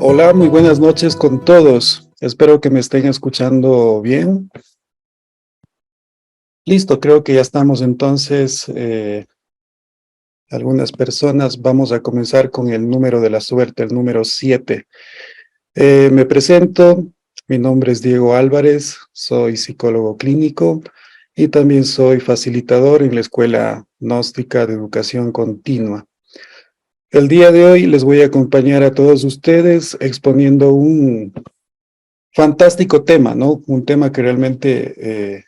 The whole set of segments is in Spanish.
Hola, muy buenas noches con todos. Espero que me estén escuchando bien. Listo, creo que ya estamos entonces. Algunas personas. Vamos a comenzar con el número de la suerte, el número 7. Me presento, mi nombre es Diego Álvarez, soy psicólogo clínico y también soy facilitador en la Escuela Gnóstica de Educación Continua. El día de hoy les voy a acompañar a todos ustedes exponiendo un fantástico tema, ¿no? Un tema que realmente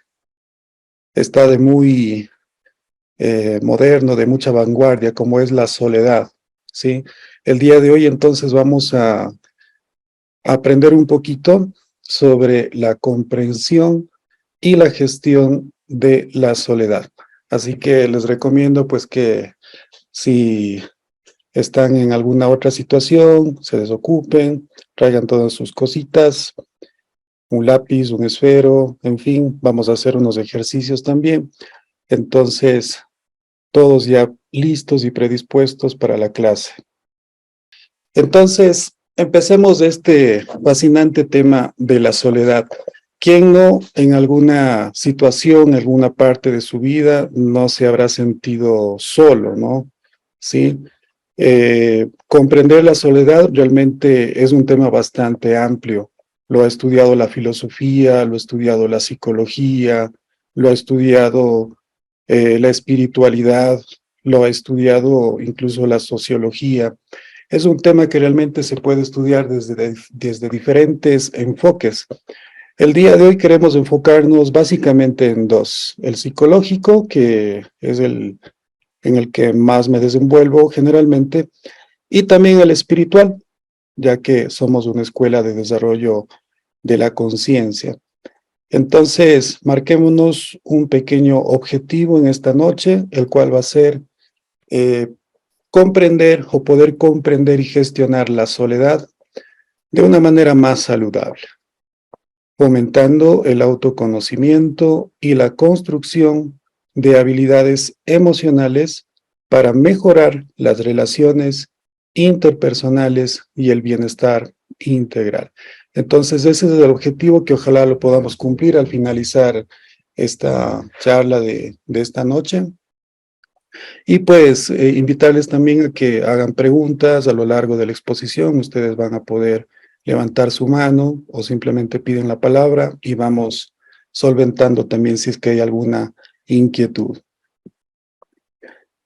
está de muy moderno, de mucha vanguardia, como es la soledad, ¿sí? El día de hoy entonces vamos a aprender un poquito sobre la comprensión y la gestión de la soledad. Así que les recomiendo pues que si están en alguna otra situación, se desocupen, traigan todas sus cositas, un lápiz, un esfero, en fin, vamos a hacer unos ejercicios también. Entonces, todos ya listos y predispuestos para la clase. Entonces, empecemos este fascinante tema de la soledad. ¿Quién no en alguna situación, en alguna parte de su vida, no se habrá sentido solo, ¿no? Sí. Comprender la soledad realmente es un tema bastante amplio. Lo ha estudiado la filosofía, lo ha estudiado la psicología, lo ha estudiado la espiritualidad, lo ha estudiado incluso la sociología. Es un tema que realmente se puede estudiar desde diferentes enfoques. El día de hoy queremos enfocarnos básicamente en dos. El psicológico, que es el en el que más me desenvuelvo generalmente, y también el espiritual, ya que somos una escuela de desarrollo de la conciencia. Entonces, marquémonos un pequeño objetivo en esta noche, el cual va a ser eh, comprender o poder comprender y gestionar la soledad de una manera más saludable, fomentando el autoconocimiento y la construcción de habilidades emocionales para mejorar las relaciones interpersonales y el bienestar integral. Entonces, ese es el objetivo que ojalá lo podamos cumplir al finalizar esta charla de esta noche. Y pues invitarles también a que hagan preguntas a lo largo de la exposición. Ustedes van a poder levantar su mano o simplemente piden la palabra y vamos solventando también si es que hay alguna inquietud.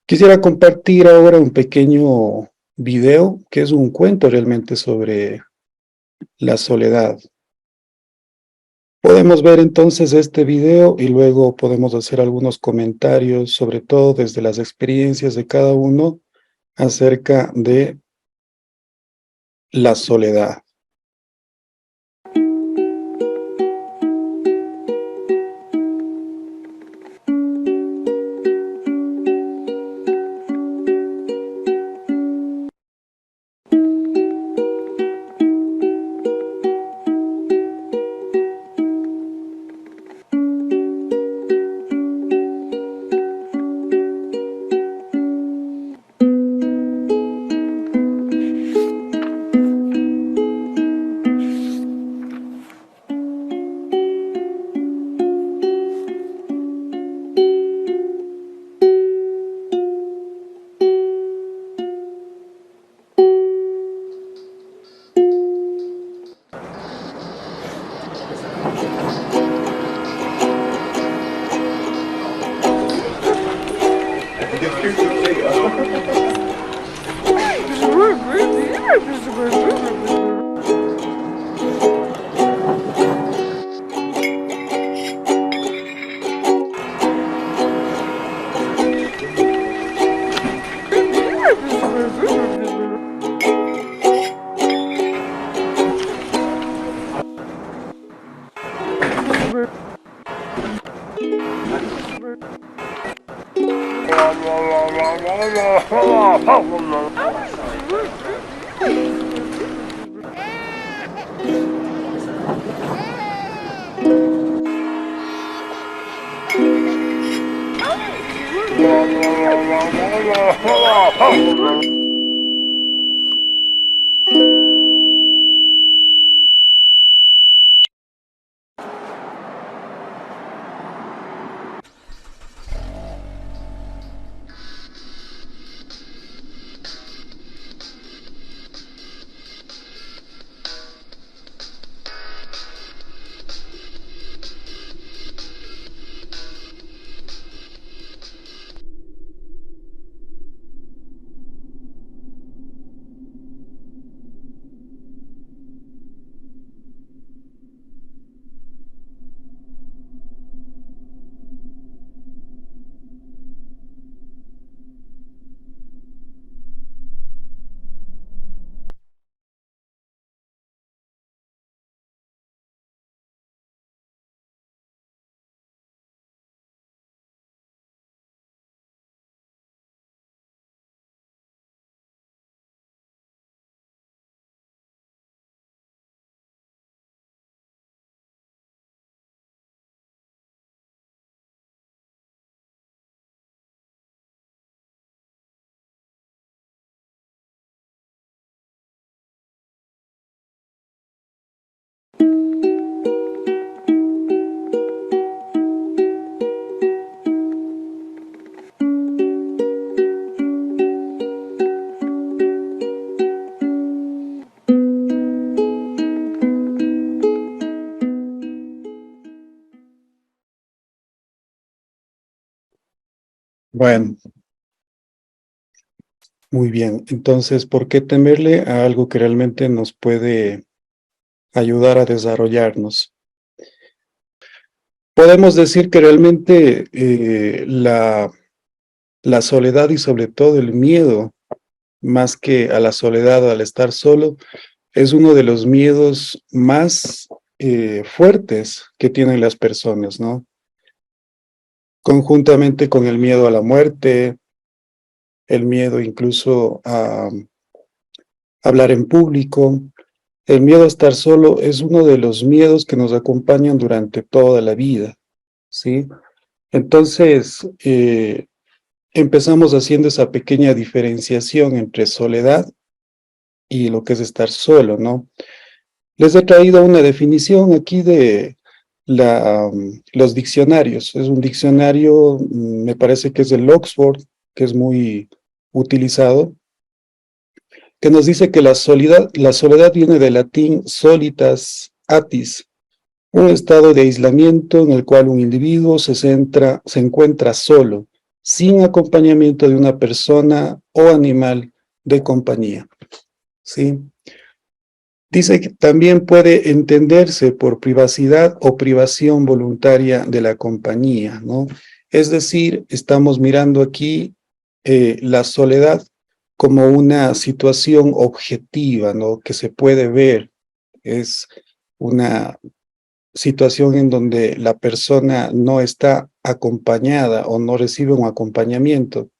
Quisiera compartir ahora un pequeño video que es un cuento realmente sobre la soledad. Podemos ver entonces este video y luego podemos hacer algunos comentarios, sobre todo desde las experiencias de cada uno acerca de la soledad. Bueno, muy bien. Entonces, ¿por qué temerle a algo que realmente nos puede ayudar a desarrollarnos? Podemos decir que realmente la soledad y sobre todo el miedo, más que a la soledad o al estar solo, es uno de los miedos más fuertes que tienen las personas, ¿no? Conjuntamente con el miedo a la muerte, el miedo incluso a hablar en público, el miedo a estar solo es uno de los miedos que nos acompañan durante toda la vida, ¿sí? Entonces, empezamos haciendo esa pequeña diferenciación entre soledad y lo que es estar solo, ¿no? Les he traído una definición aquí de los diccionarios. Es un diccionario, me parece que es del Oxford, que es muy utilizado, que nos dice que la soledad viene del latín solitas atis, un estado de aislamiento en el cual un individuo se encuentra solo, sin acompañamiento de una persona o animal de compañía, ¿sí? Dice que también puede entenderse por privacidad o privación voluntaria de la compañía, ¿no? Es decir, estamos mirando aquí la soledad como una situación objetiva, ¿no? Que se puede ver. Es una situación en donde la persona no está acompañada o no recibe un acompañamiento.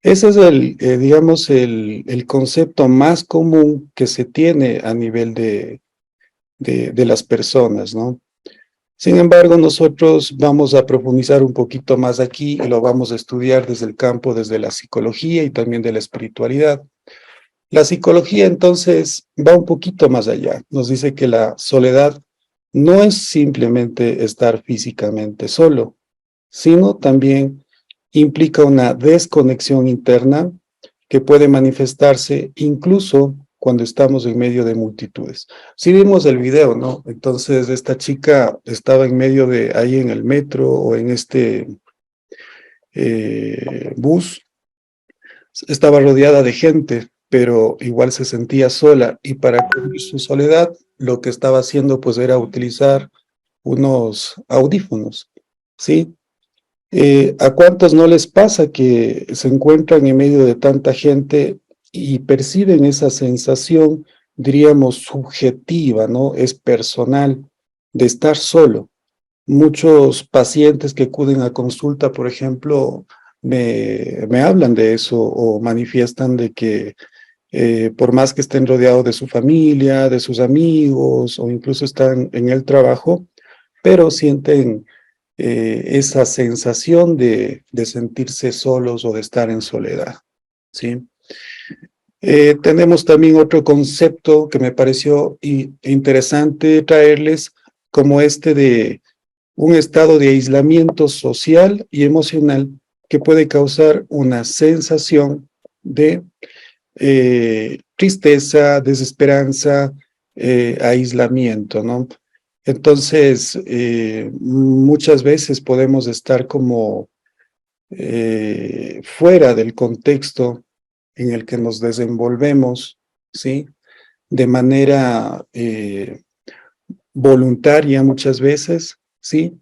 Ese es digamos, el concepto más común que se tiene a nivel de las personas, ¿no? Sin embargo, nosotros vamos a profundizar un poquito más aquí y lo vamos a estudiar desde el campo, desde la psicología y también de la espiritualidad. La psicología, entonces, va un poquito más allá. Nos dice que la soledad no es simplemente estar físicamente solo, sino también implica una desconexión interna que puede manifestarse incluso cuando estamos en medio de multitudes. Si vimos el video, ¿no? Entonces esta chica estaba en medio de ahí en el metro o en este bus, estaba rodeada de gente, pero igual se sentía sola y para cubrir su soledad lo que estaba haciendo pues era utilizar unos audífonos, ¿sí? ¿A cuántos no les pasa que se encuentran en medio de tanta gente y perciben esa sensación, diríamos, subjetiva, ¿no? Es personal, de estar solo? Muchos pacientes que acuden a consulta, por ejemplo, me hablan de eso o manifiestan de que por más que estén rodeados de su familia, de sus amigos o incluso están en el trabajo, pero sienten esa sensación de sentirse solos o de estar en soledad, ¿sí? Tenemos también otro concepto que me pareció interesante traerles, como este de un estado de aislamiento social y emocional que puede causar una sensación de tristeza, desesperanza, aislamiento, ¿no? Entonces, muchas veces podemos estar como fuera del contexto en el que nos desenvolvemos, ¿sí? De manera voluntaria muchas veces, ¿sí?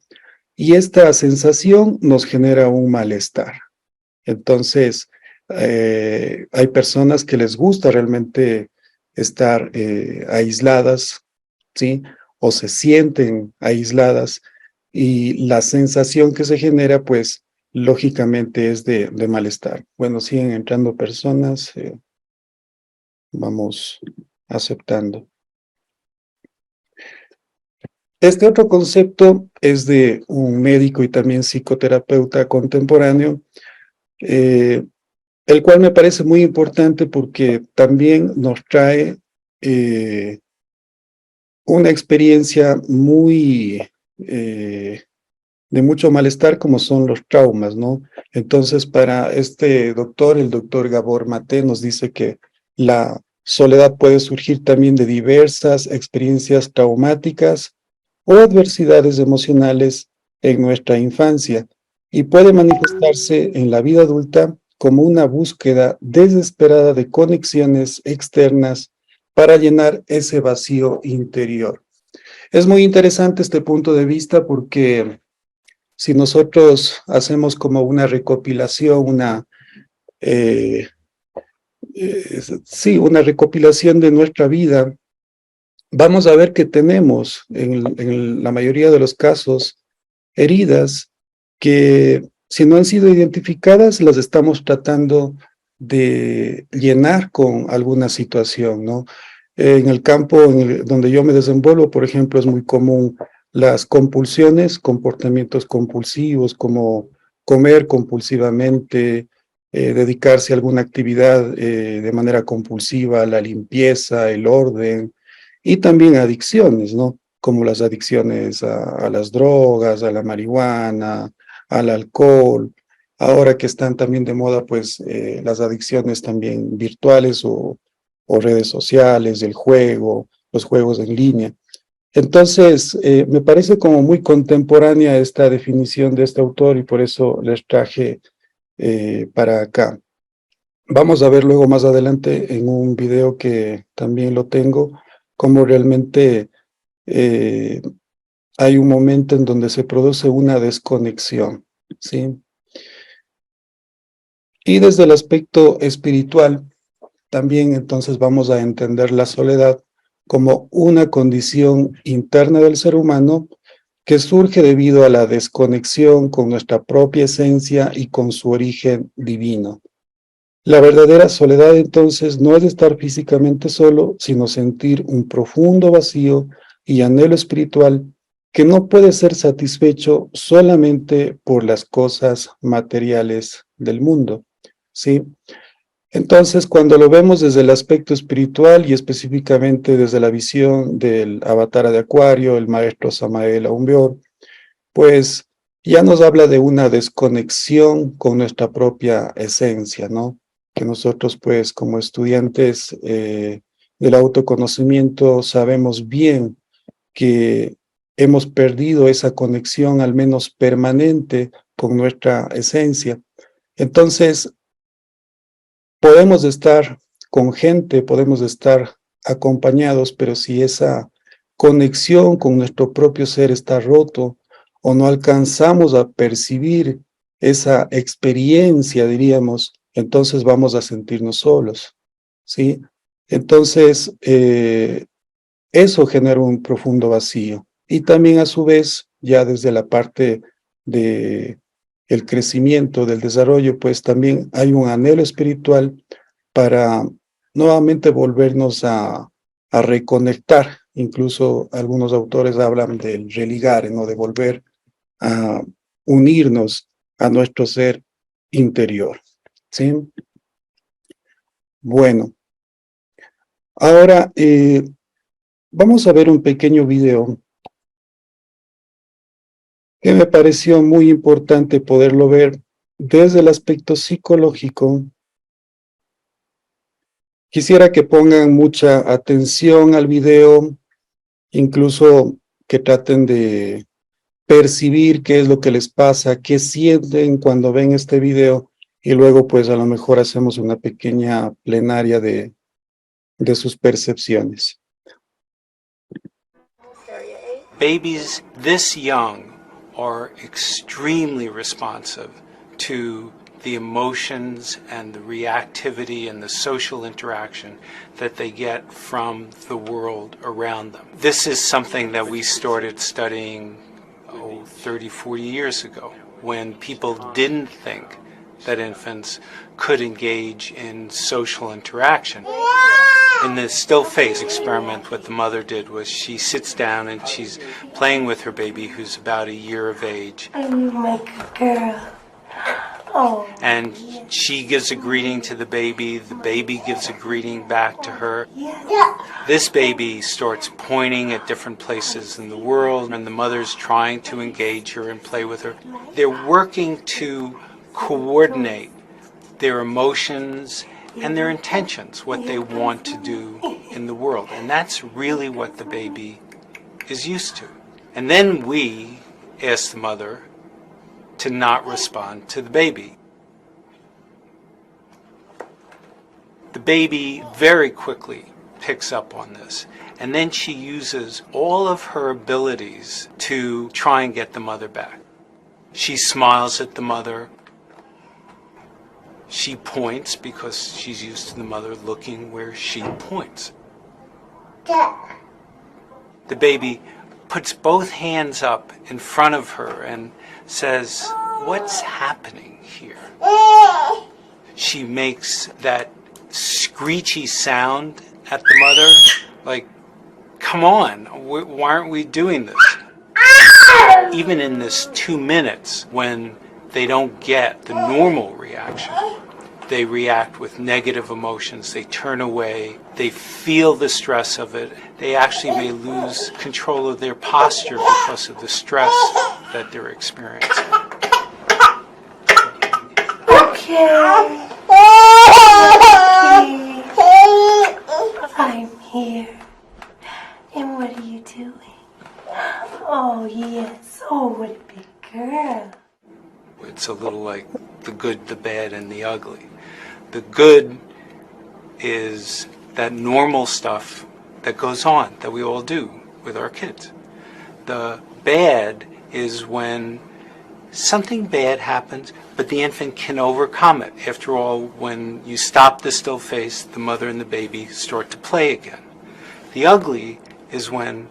Y esta sensación nos genera un malestar. Entonces, hay personas que les gusta realmente estar aisladas, ¿sí? O se sienten aisladas y la sensación que se genera, pues, lógicamente es de malestar. Bueno, siguen entrando personas, vamos aceptando. Este otro concepto es de un médico y también psicoterapeuta contemporáneo, eh, el cual me parece muy importante porque también nos trae una experiencia muy de mucho malestar como son los traumas, ¿no? Entonces, para este doctor, el doctor Gabor Mate, nos dice que la soledad puede surgir también de diversas experiencias traumáticas o adversidades emocionales en nuestra infancia y puede manifestarse en la vida adulta como una búsqueda desesperada de conexiones externas para llenar ese vacío interior. Es muy interesante este punto de vista porque si nosotros hacemos como una recopilación, eh, una recopilación de nuestra vida, vamos a ver que tenemos en la mayoría de los casos heridas que si no han sido identificadas las estamos tratando de llenar con alguna situación, ¿no? En el campo donde yo me desenvuelvo, por ejemplo, es muy común las compulsiones, comportamientos compulsivos como comer compulsivamente, dedicarse a alguna actividad de manera compulsiva, la limpieza, el orden, y también adicciones, ¿no? Como las adicciones a las drogas, a la marihuana, al alcohol. Ahora que están también de moda, pues las adicciones también virtuales o redes sociales, el juego, los juegos en línea. Entonces, me parece como muy contemporánea esta definición de este autor y por eso les traje para acá. Vamos a ver luego más adelante en un video que también lo tengo, cómo realmente eh, hay un momento en donde se produce una desconexión, ¿sí? Y desde el aspecto espiritual, también entonces vamos a entender la soledad como una condición interna del ser humano que surge debido a la desconexión con nuestra propia esencia y con su origen divino. La verdadera soledad entonces no es estar físicamente solo, sino sentir un profundo vacío y anhelo espiritual que no puede ser satisfecho solamente por las cosas materiales del mundo, ¿sí? Entonces, cuando lo vemos desde el aspecto espiritual y específicamente desde la visión del Avatar de Acuario, el maestro Samael Aumbeor, pues ya nos habla de una desconexión con nuestra propia esencia, ¿no? Que nosotros, pues, como estudiantes del autoconocimiento, sabemos bien que hemos perdido esa conexión, al menos permanente, con nuestra esencia. Entonces, podemos estar con gente, podemos estar acompañados, pero si esa conexión con nuestro propio ser está roto o no alcanzamos a percibir esa experiencia, diríamos, entonces vamos a sentirnos solos, ¿sí? Entonces, eso genera un profundo vacío. Y también a su vez, ya desde la parte de el crecimiento, del desarrollo, pues también hay un anhelo espiritual para nuevamente volvernos a reconectar. Incluso algunos autores hablan del religare, ¿no? De volver a unirnos a nuestro ser interior, ¿sí? Bueno, ahora vamos a ver un pequeño video que me pareció muy importante poderlo ver desde el aspecto psicológico. Quisiera que pongan mucha atención al video, incluso que traten de percibir qué es lo que les pasa, qué sienten cuando ven este video y luego pues a lo mejor hacemos una pequeña plenaria de sus percepciones. Babies this young are extremely responsive to the emotions and the reactivity and the social interaction that they get from the world around them. This is something that we started studying 30, 40 years ago, when people didn't think that infants could engage in social interaction. In the still face experiment, what the mother did was she sits down and she's playing with her baby, who's about a year of age. I'm like a girl. Oh. And she gives a greeting to the baby gives a greeting back to her. Yeah. This baby starts pointing at different places in the world, and the mother's trying to engage her and play with her. They're working to coordinate their emotions and their intentions, what they want to do in the world. And that's really what the baby is used to. And then we ask the mother, to not respond to the baby. The baby very quickly picks up on this, and then she uses all of her abilities to try and get the mother back. She smiles at the mother. She points because she's used to the mother looking where she points. The baby puts both hands up in front of her and says, "What's happening here?" She makes that screechy sound at the mother, like, "Come on, why aren't we doing this?" Even in this 2 minutes, when they don't get the normal reaction, they react with negative emotions, they turn away, they feel the stress of it, they actually may lose control of their posture because of the stress that they're experiencing. Okay. I'm here. And what are you doing? Oh, yes. Oh, what a big girl. It's a little like the good, the bad, and the ugly. The good is that normal stuff that goes on, that we all do with our kids. The bad is when something bad happens, but the infant can overcome it. After all, when you stop the still face, the mother and the baby start to play again. The ugly is when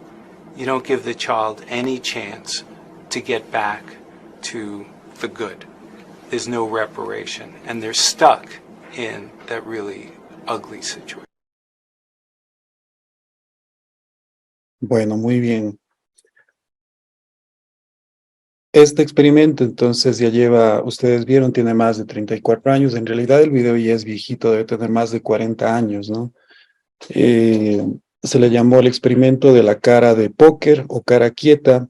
you don't give the child any chance to get back to the good. There's no reparation, and they're stuck in that really ugly situation. Bueno, muy bien. Este experimento entonces ya lleva, ustedes vieron, tiene más de 34 años. En realidad el video ya es viejito, debe tener más de 40 años, ¿no? Se le llamó el experimento de la cara de póker o cara quieta,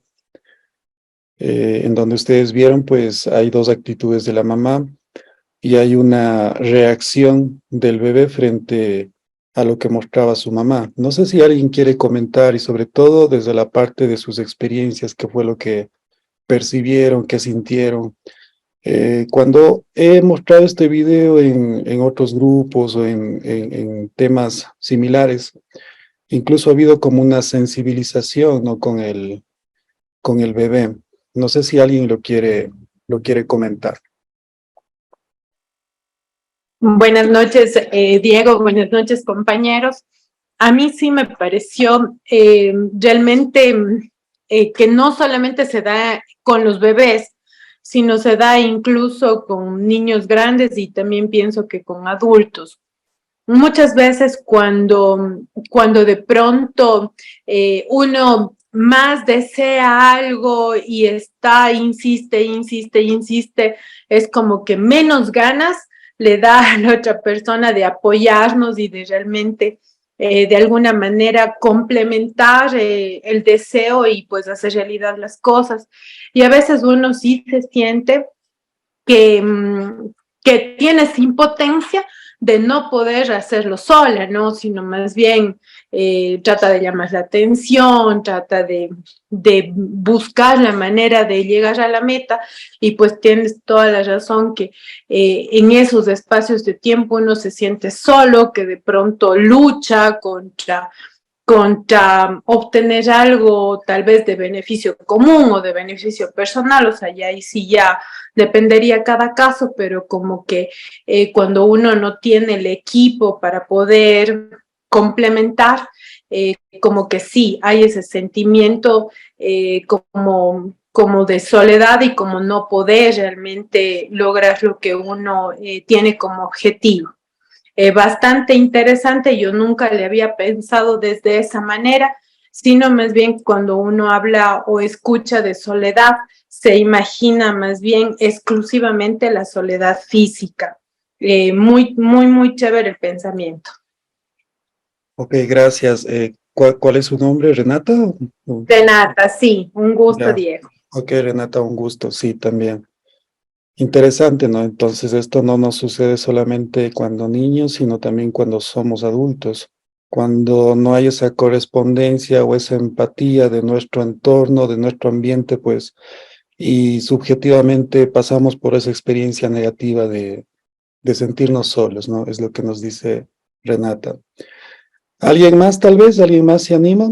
en donde ustedes vieron, pues hay dos actitudes de la mamá y hay una reacción del bebé frente a lo que mostraba su mamá. No sé si alguien quiere comentar, y sobre todo desde la parte de sus experiencias, qué fue lo que percibieron, qué sintieron. Cuando he mostrado este video en otros grupos o en temas similares, incluso ha habido como una sensibilización, ¿no?, con el bebé. No sé si alguien lo quiere comentar. Buenas noches, Diego. Buenas noches, compañeros. A mí sí me pareció realmente que no solamente se da con los bebés, sino se da incluso con niños grandes y también pienso que con adultos. Muchas veces cuando de pronto uno más desea algo y insiste, es como que menos ganas le da a la otra persona de apoyarnos y de realmente de alguna manera complementar el deseo y pues hacer realidad las cosas. Y a veces uno sí se siente que tiene esa impotencia de no poder hacerlo sola, ¿no? Sino más bien trata de llamar la atención, trata de buscar la manera de llegar a la meta, y pues tienes toda la razón que en esos espacios de tiempo uno se siente solo, que de pronto lucha contra obtener algo tal vez de beneficio común o de beneficio personal, o sea, ya ahí sí ya dependería cada caso, pero como que cuando uno no tiene el equipo para poder complementar, como que sí hay ese sentimiento como de soledad y como no poder realmente lograr lo que uno tiene como objetivo. Bastante interesante, yo nunca le había pensado desde esa manera, sino más bien cuando uno habla o escucha de soledad, se imagina más bien exclusivamente la soledad física. Muy chévere el pensamiento. Ok, gracias. ¿Cuál es su nombre? ¿Renata? Renata, sí, un gusto, Ya. Diego. Ok, Renata, un gusto, sí, también. Interesante, ¿no? Entonces esto no nos sucede solamente cuando niños, sino también cuando somos adultos. Cuando no hay esa correspondencia o esa empatía de nuestro entorno, de nuestro ambiente, pues y subjetivamente pasamos por esa experiencia negativa de sentirnos solos, ¿no? Es lo que nos dice Renata. ¿Alguien más tal vez? ¿Alguien más se anima?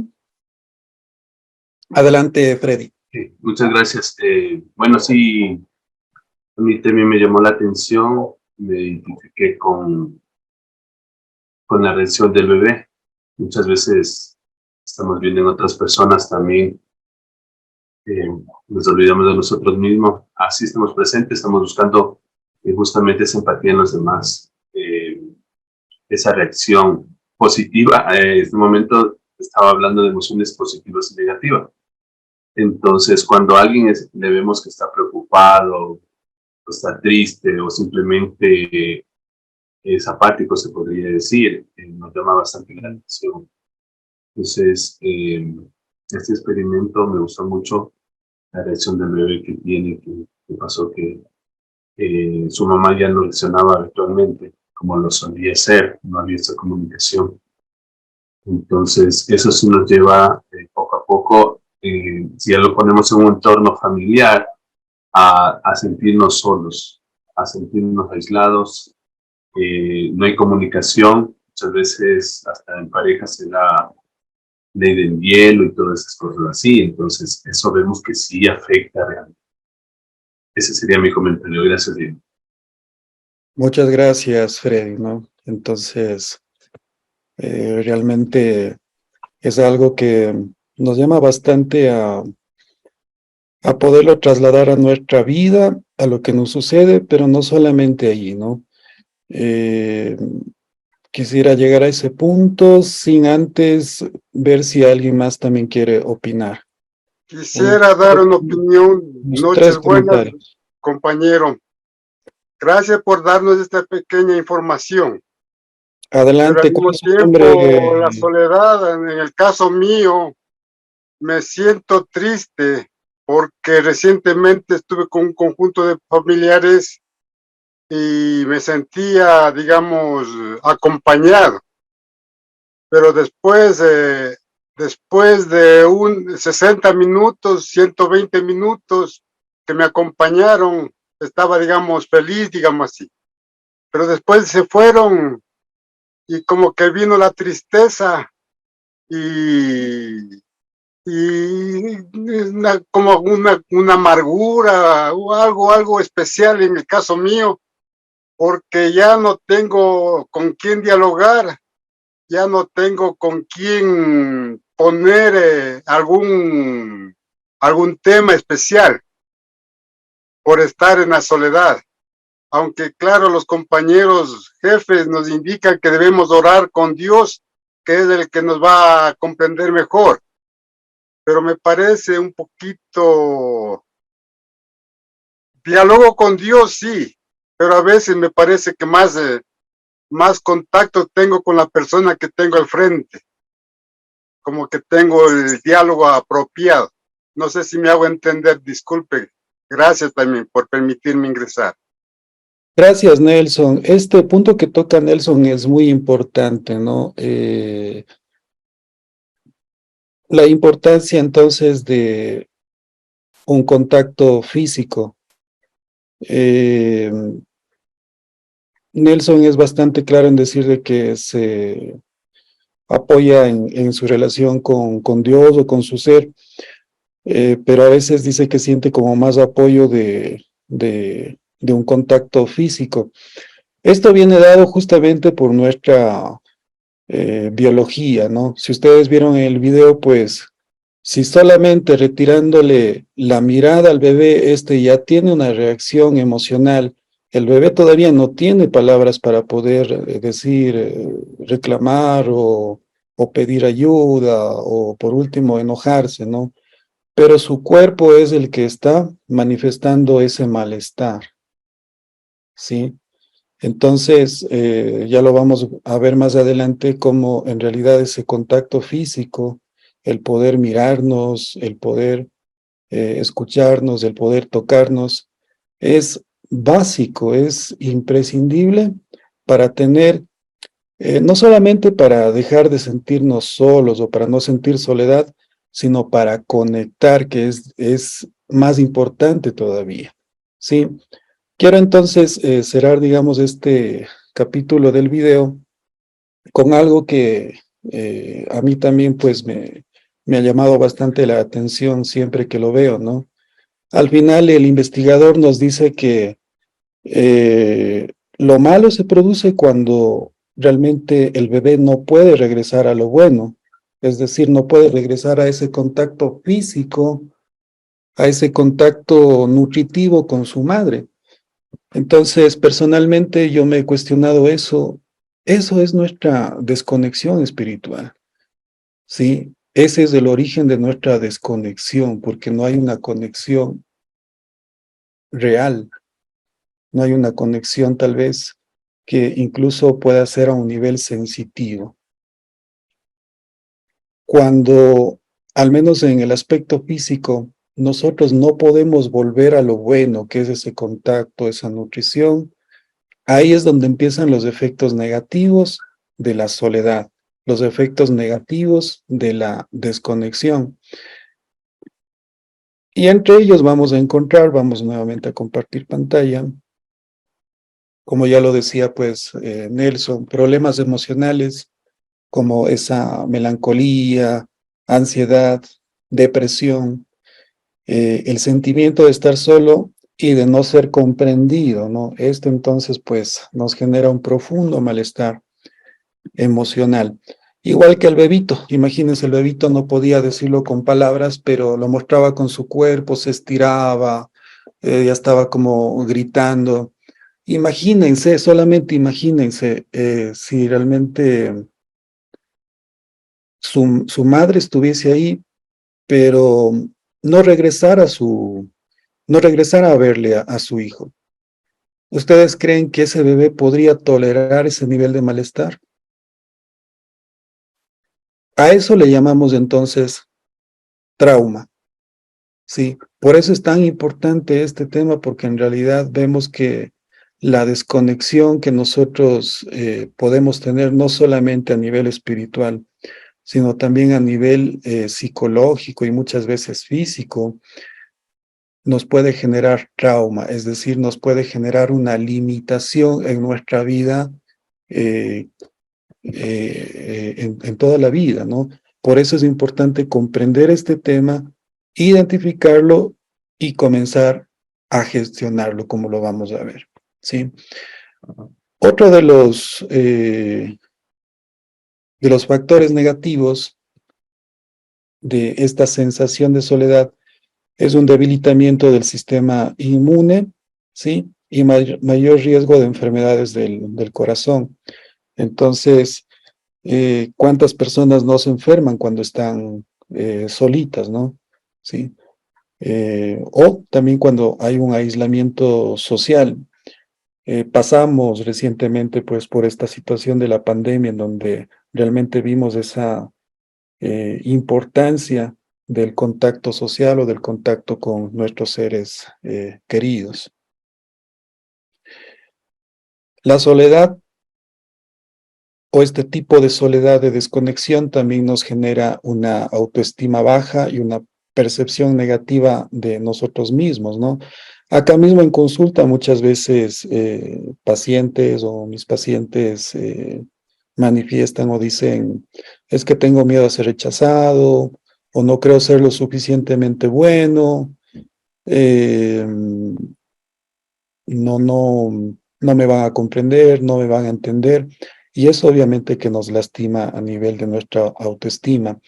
Adelante, Freddy. Sí, muchas gracias. Bueno, sí, a mí también me llamó la atención, me identifiqué con la reacción del bebé. Muchas veces estamos viendo en otras personas también, nos olvidamos de nosotros mismos, así estamos presentes, estamos buscando justamente esa empatía en los demás, esa reacción positiva. En este momento estaba hablando de emociones positivas y negativas. Entonces, cuando a alguien le vemos que está preocupado, o está triste, o simplemente es apático, se podría decir, nos llama bastante la atención. Entonces, este experimento me gustó mucho, la reacción del bebé que tiene, que pasó que su mamá ya no reaccionaba habitualmente, como lo solía hacer, no había esta comunicación. Entonces, eso sí nos lleva poco a poco, si ya lo ponemos en un entorno familiar, a sentirnos solos, a sentirnos aislados, no hay comunicación, muchas veces hasta en pareja se da ley del hielo y todas esas cosas así, entonces eso vemos que sí afecta realmente. Ese sería mi comentario, gracias Diego. Muchas gracias, Freddy, ¿no? Entonces, realmente es algo que nos llama bastante a poderlo trasladar a nuestra vida, a lo que nos sucede, pero no solamente ahí, ¿no? Quisiera llegar a ese punto sin antes ver si alguien más también quiere opinar. Quisiera dar una opinión. Unos Noches tres buenas, comentarios. compañero. Gracias por darnos esta pequeña información. Pero al Adelante, ¿cuál mismo es su tiempo, la nombre? soledad, en el caso mío, me siento triste porque recientemente estuve con un conjunto de familiares y me sentía, digamos, acompañado. Pero después de 60 minutos, 120 minutos que me acompañaron, estaba, digamos, feliz, digamos así. Pero después se fueron y como que vino la tristeza y como una amargura o algo especial en el caso mío, porque ya no tengo con quién dialogar, ya no tengo con quién poner algún tema especial por estar en la soledad. Aunque claro, los compañeros jefes nos indican que debemos orar con Dios, que es el que nos va a comprender mejor. Pero me parece un poquito, diálogo con Dios, sí, pero a veces me parece que más contacto tengo con la persona que tengo al frente, como que tengo el diálogo apropiado. No sé si me hago entender, disculpe. Gracias también por permitirme ingresar. Gracias, Nelson. Este punto que toca Nelson es muy importante, ¿no? La importancia entonces de un contacto físico. Nelson es bastante claro en decir de que se apoya en su relación con Dios o con su ser, pero a veces dice que siente como más apoyo de un contacto físico. Esto viene dado justamente por nuestra biología, ¿no? Si ustedes vieron el video, pues, si solamente retirándole la mirada al bebé, este ya tiene una reacción emocional. El bebé todavía no tiene palabras para poder decir, reclamar o pedir ayuda o por último enojarse, ¿no? Pero su cuerpo es el que está manifestando ese malestar, ¿sí? Entonces, ya lo vamos a ver más adelante, cómo en realidad ese contacto físico, el poder mirarnos, el poder escucharnos, el poder tocarnos, es básico, es imprescindible para tener, no solamente para dejar de sentirnos solos o para no sentir soledad, sino para conectar, que es más importante todavía, ¿sí? Quiero entonces cerrar, digamos, este capítulo del video con algo que a mí también pues me ha llamado bastante la atención siempre que lo veo, ¿no? Al final el investigador nos dice que lo malo se produce cuando realmente el bebé no puede regresar a lo bueno, es decir, no puede regresar a ese contacto físico, a ese contacto nutritivo con su madre. Entonces, personalmente yo me he cuestionado eso. Eso es nuestra desconexión espiritual, ¿sí? Ese es el origen de nuestra desconexión, porque no hay una conexión real, no hay una conexión tal vez que incluso pueda ser a un nivel sensitivo. Cuando, al menos en el aspecto físico, nosotros no podemos volver a lo bueno, que es ese contacto, esa nutrición, ahí es donde empiezan los efectos negativos de la soledad, los efectos negativos de la desconexión. Y entre ellos vamos a encontrar, vamos nuevamente a compartir pantalla, como ya lo decía pues Nelson, problemas emocionales como esa melancolía, ansiedad, depresión, el sentimiento de estar solo y de no ser comprendido, ¿no? Esto entonces pues nos genera un profundo malestar emocional. Igual que el bebito, imagínense, el bebito no podía decirlo con palabras, pero lo mostraba con su cuerpo, se estiraba, ya estaba como gritando. Imagínense, solamente imagínense, si realmente su madre estuviese ahí, pero no regresara a verle a su hijo. ¿Ustedes creen que ese bebé podría tolerar ese nivel de malestar? A eso le llamamos entonces trauma, ¿sí? Por eso es tan importante este tema, porque en realidad vemos que la desconexión que nosotros podemos tener no solamente a nivel espiritual, sino también a nivel psicológico y muchas veces físico, nos puede generar trauma, es decir, nos puede generar una limitación en nuestra vida eh, en toda la vida, ¿no? Por eso es importante comprender este tema, identificarlo y comenzar a gestionarlo, como lo vamos a ver, ¿sí? Otro de los factores negativos de esta sensación de soledad es un debilitamiento del sistema inmune, ¿sí? Y mayor riesgo de enfermedades del corazón. Entonces, ¿cuántas personas no se enferman cuando están solitas, ¿no? Sí. O también cuando hay un aislamiento social. Pasamos recientemente pues por esta situación de la pandemia en donde realmente vimos esa importancia del contacto social o del contacto con nuestros seres queridos. La soledad o este tipo de soledad de desconexión también nos genera una autoestima baja y una percepción negativa de nosotros mismos, ¿no? Acá mismo en consulta muchas veces pacientes o mis pacientes manifiestan o dicen, es que tengo miedo a ser rechazado o no creo ser lo suficientemente bueno, eh, no me van a comprender, no me van a entender, y eso obviamente que nos lastima a nivel de nuestra autoestima.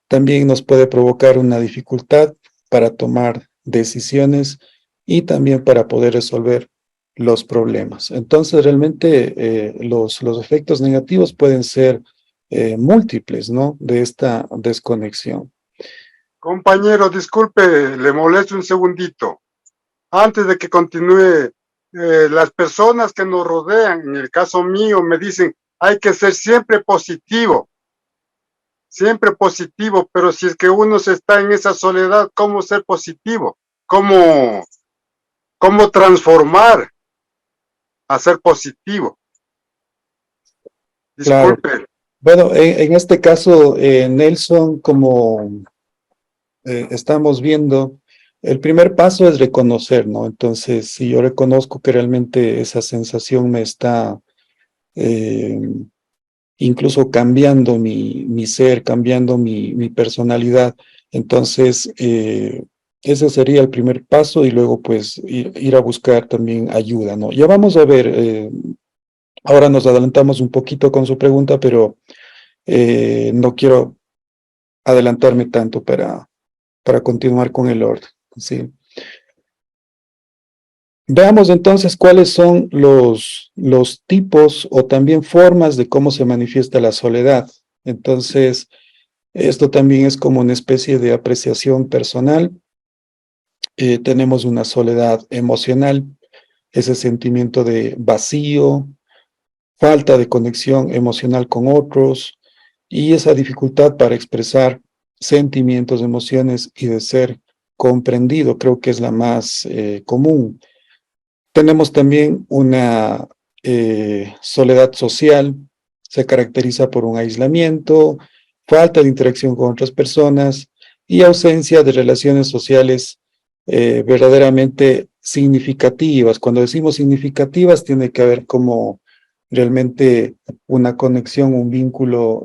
También nos puede provocar una dificultad para tomar decisiones y también para poder resolver los problemas. Entonces, realmente los efectos negativos pueden ser múltiples, ¿no? De esta desconexión. Compañero, disculpe, le molesto un segundito. Antes de que continúe, las personas que nos rodean, en el caso mío, me dicen, hay que ser siempre positivo, pero si es que uno se está en esa soledad, ¿cómo ser positivo? ¿Cómo transformar a ser positivo? Claro. Disculpe. Bueno, en este caso, Nelson, como estamos viendo, El primer paso es reconocer, ¿no? Entonces, si yo reconozco que realmente esa sensación me está eh, incluso cambiando mi ser, cambiando mi personalidad, entonces ese sería el primer paso y luego pues ir a buscar también ayuda, ¿no? Ya vamos a ver, ahora nos adelantamos un poquito con su pregunta, pero no quiero adelantarme tanto para continuar con el orden, ¿sí? Veamos entonces cuáles son los tipos o también formas de cómo se manifiesta la soledad. Entonces, esto también es como una especie de apreciación personal. Tenemos una soledad emocional, ese sentimiento de vacío, falta de conexión emocional con otros y esa dificultad para expresar sentimientos, emociones y de ser comprendido, creo que es la más común. Tenemos también una soledad social, se caracteriza por un aislamiento, falta de interacción con otras personas y ausencia de relaciones sociales verdaderamente significativas. Cuando decimos significativas, tiene que haber como realmente una conexión, un vínculo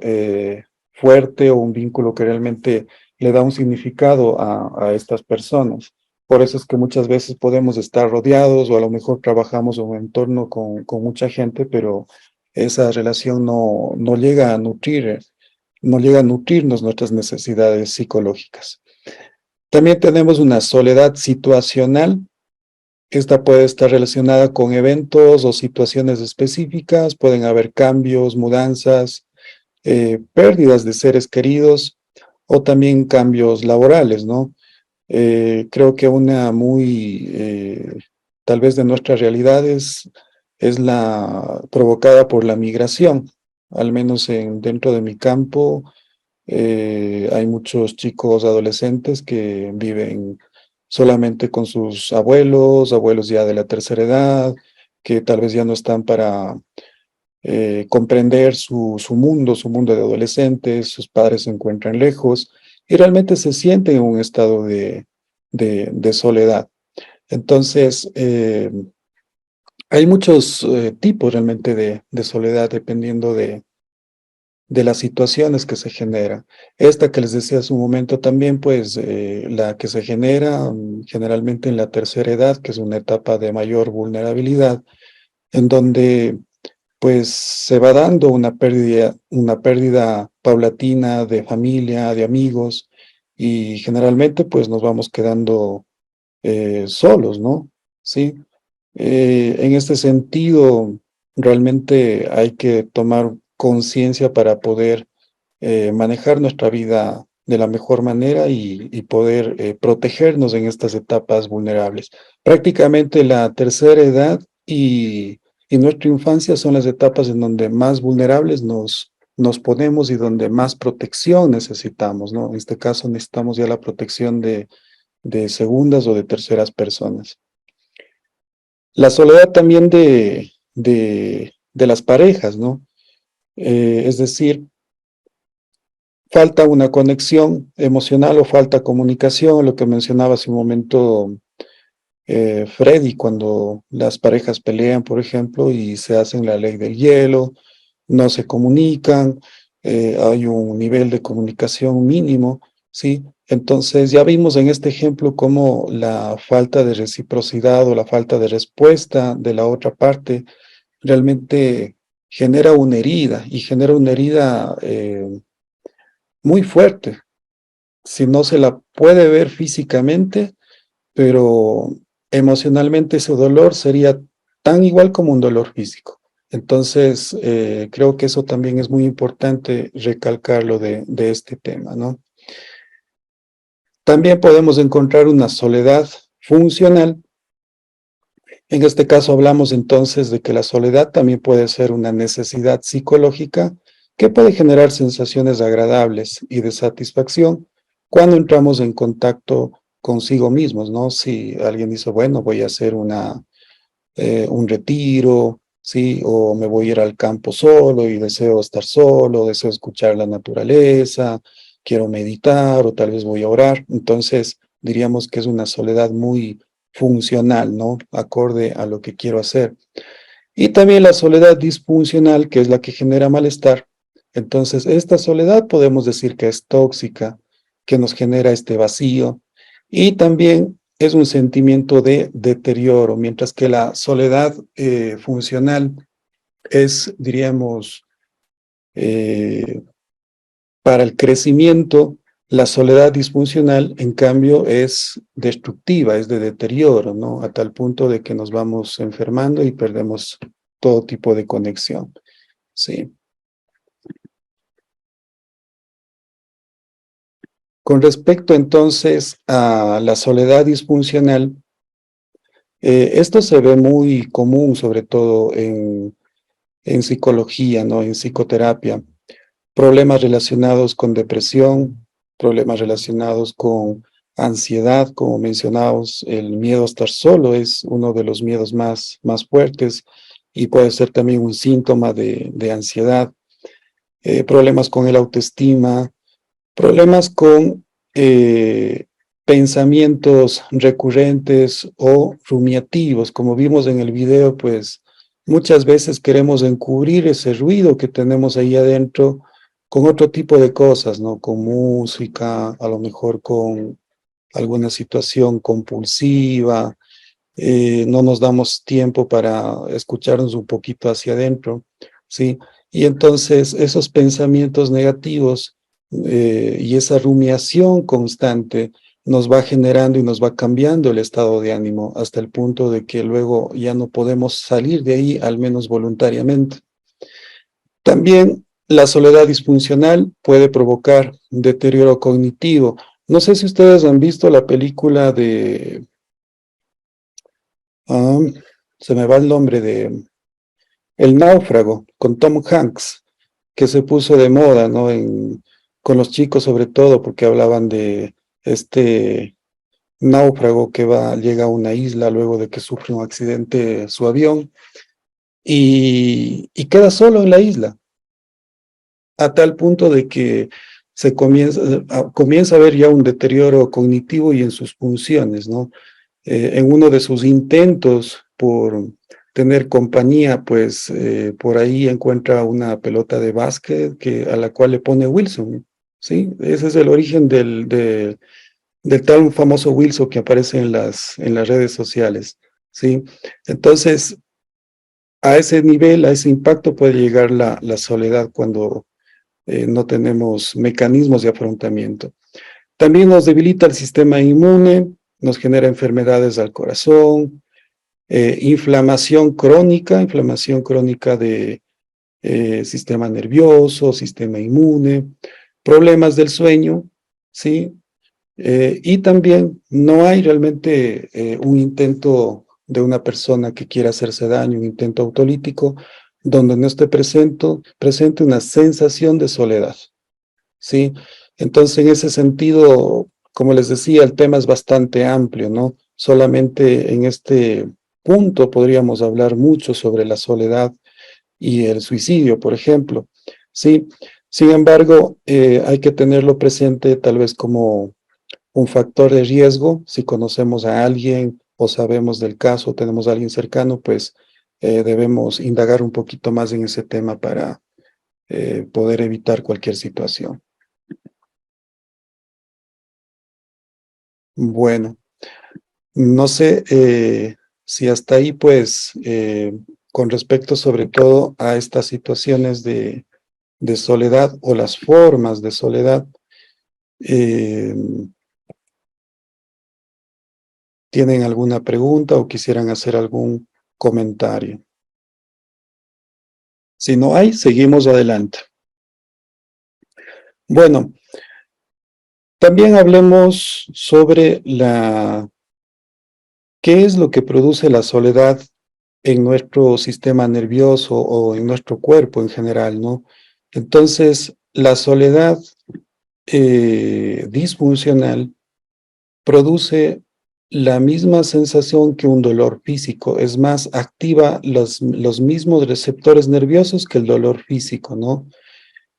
fuerte o un vínculo que realmente le da un significado a estas personas. Por eso es que muchas veces podemos estar rodeados o a lo mejor trabajamos en un entorno con mucha gente, pero esa relación no llega a nutrir, no llega a nutrirnos nuestras necesidades psicológicas. También tenemos una soledad situacional. Esta puede estar relacionada con eventos o situaciones específicas, pueden haber cambios, mudanzas, pérdidas de seres queridos o también cambios laborales, ¿no? Creo que una muy, tal vez de nuestras realidades, es la provocada por la migración. Al menos dentro de mi campo, hay muchos chicos adolescentes que viven solamente con sus abuelos, abuelos ya de la tercera edad, que tal vez ya no están para comprender su mundo de adolescentes, sus padres se encuentran lejos y realmente se sienten en un estado de soledad. Entonces, hay muchos tipos realmente de soledad dependiendo de las situaciones que se generan. Esta que les decía hace un momento también, pues la que se genera generalmente en la tercera edad, que es una etapa de mayor vulnerabilidad, en donde pues se va dando una pérdida paulatina de familia, de amigos, y generalmente pues nos vamos quedando solos, ¿no? Sí. En este sentido, realmente hay que tomar conciencia para poder manejar nuestra vida de la mejor manera y poder protegernos en estas etapas vulnerables. Prácticamente la tercera edad y nuestra infancia son las etapas en donde más vulnerables nos ponemos y donde más protección necesitamos, ¿no? En este caso necesitamos ya la protección de segundas o de terceras personas. La soledad también de las parejas, ¿no? Es decir, falta una conexión emocional o falta comunicación, lo que mencionaba hace un momento Freddy, cuando las parejas pelean, por ejemplo, y se hacen la ley del hielo, no se comunican, hay un nivel de comunicación mínimo, ¿sí? Entonces ya vimos en este ejemplo cómo la falta de reciprocidad o la falta de respuesta de la otra parte realmente genera una herida y genera una herida muy fuerte. Si no se la puede ver físicamente, pero emocionalmente ese dolor sería tan igual como un dolor físico. Entonces, creo que eso también es muy importante recalcarlo de este tema, ¿no? También podemos encontrar una soledad funcional. En este caso hablamos entonces de que la soledad también puede ser una necesidad psicológica que puede generar sensaciones agradables y de satisfacción cuando entramos en contacto consigo mismos, ¿no? Si alguien dice, bueno, voy a hacer un retiro, ¿sí? O me voy a ir al campo solo y deseo estar solo, deseo escuchar la naturaleza, quiero meditar o tal vez voy a orar. Entonces, diríamos que es una soledad muy funcional, ¿no? Acorde a lo que quiero hacer. Y también la soledad disfuncional, que es la que genera malestar. Entonces, esta soledad podemos decir que es tóxica, que nos genera este vacío, y también es un sentimiento de deterioro, mientras que la soledad funcional es, diríamos, eh, para el crecimiento. La soledad disfuncional, en cambio, es destructiva, es de deterioro, ¿no? A tal punto de que nos vamos enfermando y perdemos todo tipo de conexión, ¿sí? Con respecto entonces a la soledad disfuncional, esto se ve muy común, sobre todo en psicología, ¿no? En psicoterapia. Problemas relacionados con depresión, problemas relacionados con ansiedad, como mencionábamos, el miedo a estar solo es uno de los miedos más fuertes y puede ser también un síntoma de ansiedad. Problemas con el autoestima, problemas con pensamientos recurrentes o rumiativos. Como vimos en el video, pues muchas veces queremos encubrir ese ruido que tenemos ahí adentro con otro tipo de cosas, ¿no? Con música, a lo mejor con alguna situación compulsiva. No nos damos tiempo para escucharnos un poquito hacia adentro, ¿sí? Y entonces esos pensamientos negativos y esa rumiación constante nos va generando y nos va cambiando el estado de ánimo hasta el punto de que luego ya no podemos salir de ahí, al menos voluntariamente. También la soledad disfuncional puede provocar deterioro cognitivo. No sé si ustedes han visto la película de... se me va el nombre de El náufrago, con Tom Hanks, que se puso de moda, ¿no? Con los chicos sobre todo, porque hablaban de este náufrago que llega a una isla luego de que sufre un accidente su avión y queda solo en la isla, a tal punto de que comienza a ver ya un deterioro cognitivo y en sus funciones, ¿no? En uno de sus intentos por tener compañía, pues por ahí encuentra una pelota de básquet a la cual le pone Wilson, ¿sí? Ese es el origen del tal famoso Wilson que aparece en las redes sociales, ¿sí? Entonces, a ese nivel, a ese impacto puede llegar la soledad cuando no tenemos mecanismos de afrontamiento. También nos debilita el sistema inmune, nos genera enfermedades al corazón, inflamación crónica de sistema nervioso, sistema inmune, problemas del sueño, ¿sí? Y también no hay realmente un intento de una persona que quiera hacerse daño, un intento autolítico, donde no esté presente una sensación de soledad, ¿sí? Entonces, en ese sentido, como les decía, el tema es bastante amplio, ¿no? Solamente en este punto podríamos hablar mucho sobre la soledad y el suicidio, por ejemplo, ¿sí? Sin embargo, hay que tenerlo presente tal vez como un factor de riesgo. Si conocemos a alguien o sabemos del caso, tenemos a alguien cercano, pues debemos indagar un poquito más en ese tema para poder evitar cualquier situación. Bueno, no sé si hasta ahí, pues, con respecto sobre todo a estas situaciones de soledad o las formas de soledad, eh, ¿tienen alguna pregunta o quisieran hacer algún comentario? Si no hay, seguimos adelante. Bueno, también hablemos sobre qué es lo que produce la soledad en nuestro sistema nervioso o en nuestro cuerpo en general, ¿no? Entonces, la soledad disfuncional produce la misma sensación que un dolor físico, es más, activa los mismos receptores nerviosos que el dolor físico, ¿no?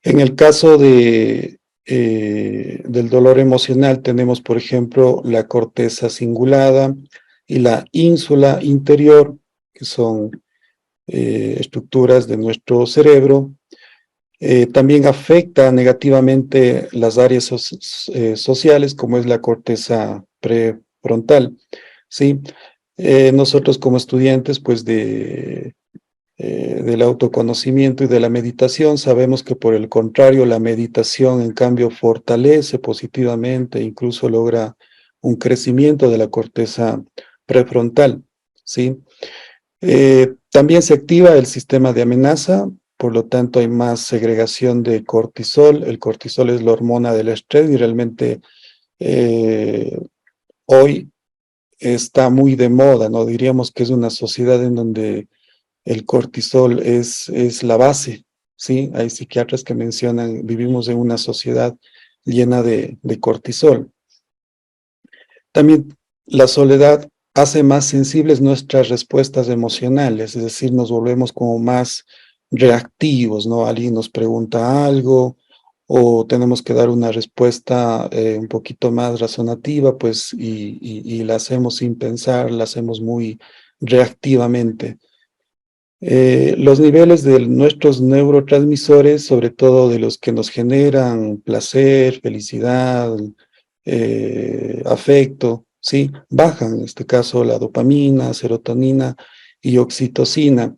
En el caso de del dolor emocional tenemos, por ejemplo, la corteza cingulada y la ínsula interior, que son estructuras de nuestro cerebro. También afecta negativamente las áreas sociales, como es la corteza prefrontal, ¿sí? Nosotros como estudiantes, pues, del autoconocimiento y de la meditación, sabemos que por el contrario, la meditación en cambio fortalece positivamente, incluso logra un crecimiento de la corteza prefrontal, ¿sí? También se activa el sistema de amenaza, por lo tanto hay más segregación de cortisol. El cortisol es la hormona del estrés y realmente hoy está muy de moda, ¿no? Diríamos que es una sociedad en donde el cortisol es la base, ¿sí? Hay psiquiatras que mencionan, vivimos en una sociedad llena de cortisol. También la soledad hace más sensibles nuestras respuestas emocionales, es decir, nos volvemos como más reactivos, ¿no? Alguien nos pregunta algo o tenemos que dar una respuesta un poquito más razonativa, pues, y la hacemos sin pensar, la hacemos muy reactivamente. Los niveles de nuestros neurotransmisores, sobre todo de los que nos generan placer, felicidad, afecto, ¿sí? Bajan, en este caso, la dopamina, serotonina y oxitocina.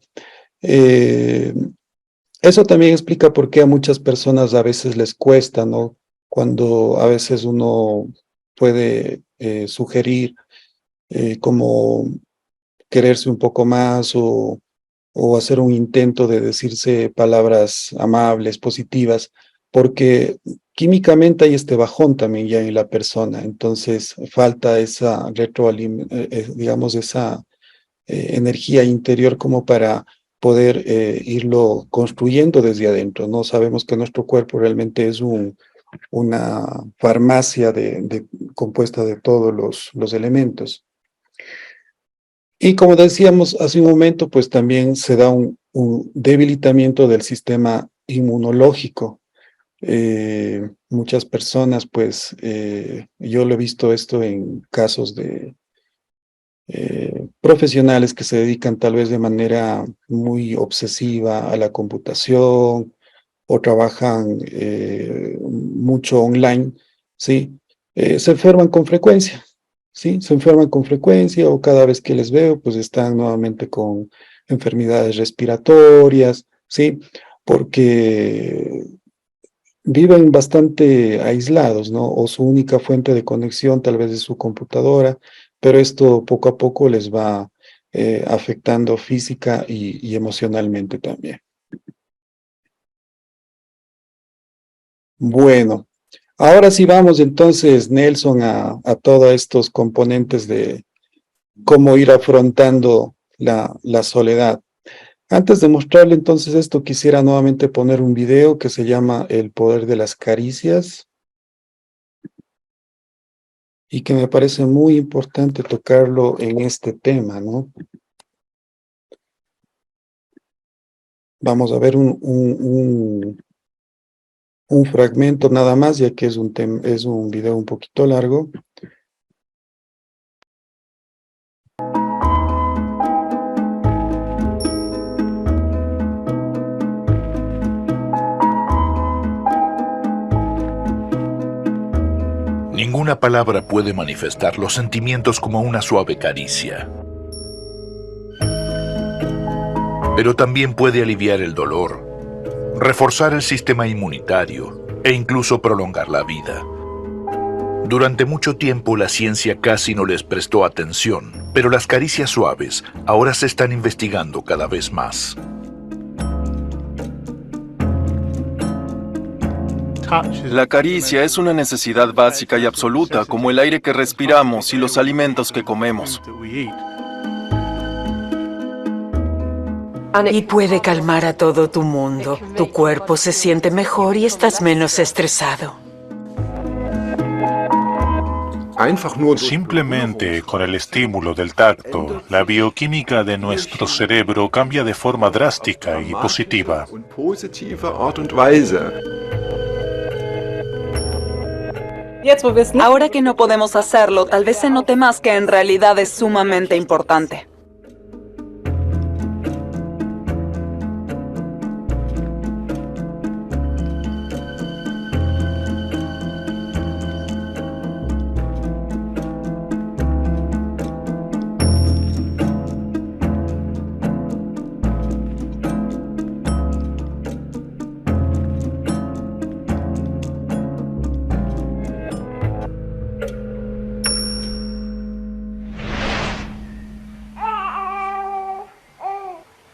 Eso también explica por qué a muchas personas a veces les cuesta, ¿no? Cuando a veces uno puede sugerir como quererse un poco más o hacer un intento de decirse palabras amables, positivas, porque químicamente hay este bajón también ya en la persona, entonces falta esa digamos, esa energía interior como para poder irlo construyendo desde adentro, ¿no? Sabemos que nuestro cuerpo realmente es una farmacia compuesta de todos los elementos. Y como decíamos hace un momento, pues también se da un debilitamiento del sistema inmunológico. Muchas personas, pues, yo lo he visto esto en casos de profesionales que se dedican tal vez de manera muy obsesiva a la computación o trabajan mucho online, ¿sí? Se enferman con frecuencia, ¿sí? Se enferman con frecuencia o cada vez que les veo, pues están nuevamente con enfermedades respiratorias, ¿sí? Porque viven bastante aislados, ¿no? O su única fuente de conexión tal vez es su computadora, pero esto poco a poco les va afectando física y emocionalmente también. Bueno, ahora sí vamos entonces, Nelson, a todos estos componentes de cómo ir afrontando la soledad. Antes de mostrarle entonces esto, quisiera nuevamente poner un video que se llama El poder de las caricias y que me parece muy importante tocarlo en este tema, ¿no? Vamos a ver un fragmento nada más, ya que es un video un poquito largo. Ninguna palabra puede manifestar los sentimientos como una suave caricia. Pero también puede aliviar el dolor, reforzar el sistema inmunitario e incluso prolongar la vida. Durante mucho tiempo la ciencia casi no les prestó atención, pero las caricias suaves ahora se están investigando cada vez más. La caricia es una necesidad básica y absoluta, como el aire que respiramos y los alimentos que comemos. Y puede calmar a todo tu mundo. Tu cuerpo se siente mejor y estás menos estresado. Simplemente con el estímulo del tacto, la bioquímica de nuestro cerebro cambia de forma drástica y positiva. Ahora que no podemos hacerlo, tal vez se note más que en realidad es sumamente importante.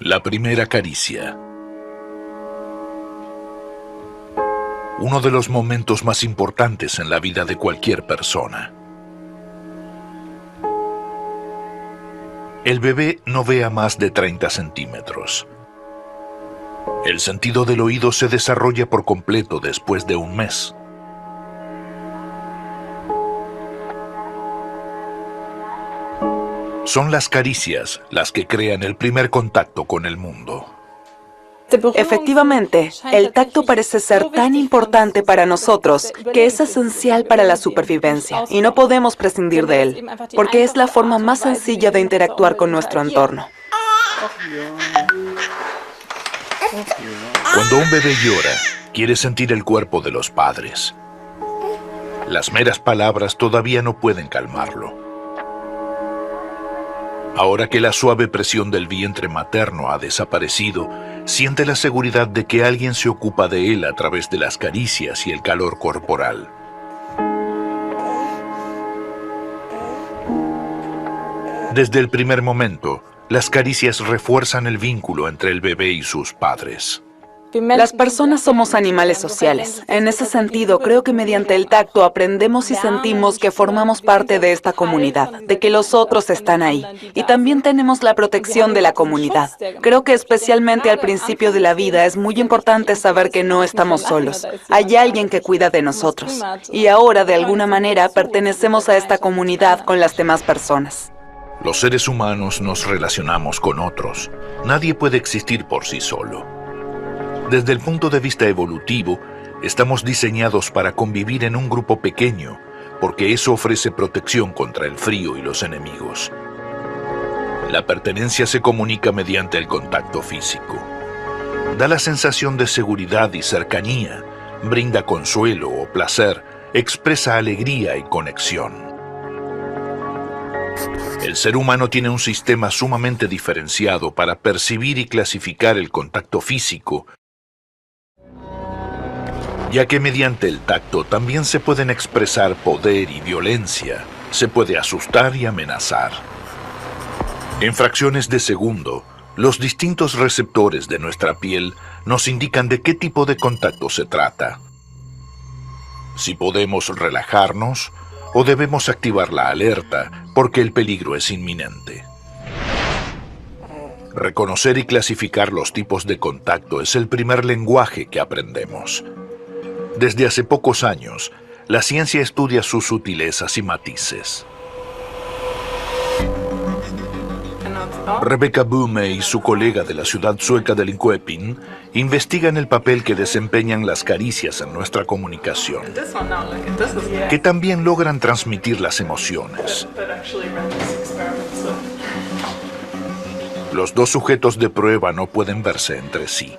La primera caricia. Uno de los momentos más importantes en la vida de cualquier persona. El bebé no ve a más de 30 centímetros. El sentido del oído se desarrolla por completo después de un mes. Son las caricias las que crean el primer contacto con el mundo. Efectivamente, el tacto parece ser tan importante para nosotros que es esencial para la supervivencia y no podemos prescindir de él, porque es la forma más sencilla de interactuar con nuestro entorno. Cuando un bebé llora, quiere sentir el cuerpo de los padres. Las meras palabras todavía no pueden calmarlo. Ahora que la suave presión del vientre materno ha desaparecido, siente la seguridad de que alguien se ocupa de él a través de las caricias y el calor corporal. Desde el primer momento, las caricias refuerzan el vínculo entre el bebé y sus padres. Las personas somos animales sociales. En ese sentido, creo que mediante el tacto aprendemos y sentimos que formamos parte de esta comunidad, de que los otros están ahí. Y también tenemos la protección de la comunidad. Creo que especialmente al principio de la vida es muy importante saber que no estamos solos. Hay alguien que cuida de nosotros. Y ahora, de alguna manera, pertenecemos a esta comunidad con las demás personas. Los seres humanos nos relacionamos con otros. Nadie puede existir por sí solo. Desde el punto de vista evolutivo, estamos diseñados para convivir en un grupo pequeño, porque eso ofrece protección contra el frío y los enemigos. La pertenencia se comunica mediante el contacto físico. Da la sensación de seguridad y cercanía, brinda consuelo o placer, expresa alegría y conexión. El ser humano tiene un sistema sumamente diferenciado para percibir y clasificar el contacto físico, ya que mediante el tacto también se pueden expresar poder y violencia, se puede asustar y amenazar. En fracciones de segundo, los distintos receptores de nuestra piel nos indican de qué tipo de contacto se trata. Si podemos relajarnos o debemos activar la alerta porque el peligro es inminente. Reconocer y clasificar los tipos de contacto es el primer lenguaje que aprendemos. Desde hace pocos años, la ciencia estudia sus sutilezas y matices. Rebecca Bume y su colega de la ciudad sueca de Linköping investigan el papel que desempeñan las caricias en nuestra comunicación, que también logran transmitir las emociones. Los dos sujetos de prueba no pueden verse entre sí.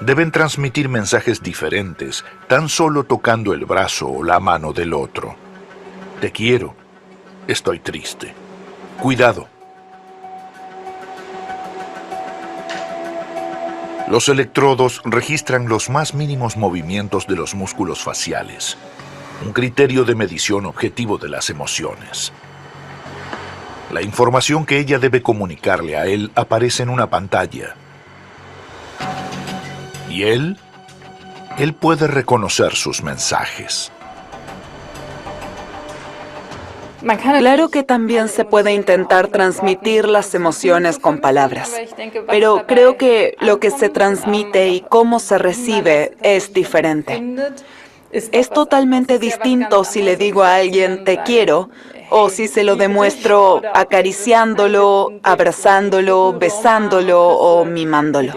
Deben transmitir mensajes diferentes, tan solo tocando el brazo o la mano del otro. Te quiero. Estoy triste. Cuidado. Los electrodos registran los más mínimos movimientos de los músculos faciales, un criterio de medición objetivo de las emociones. La información que ella debe comunicarle a él aparece en una pantalla. Y él puede reconocer sus mensajes. Claro que también se puede intentar transmitir las emociones con palabras, pero creo que lo que se transmite y cómo se recibe es diferente. Es totalmente distinto si le digo a alguien te quiero o si se lo demuestro acariciándolo, abrazándolo, besándolo o mimándolo.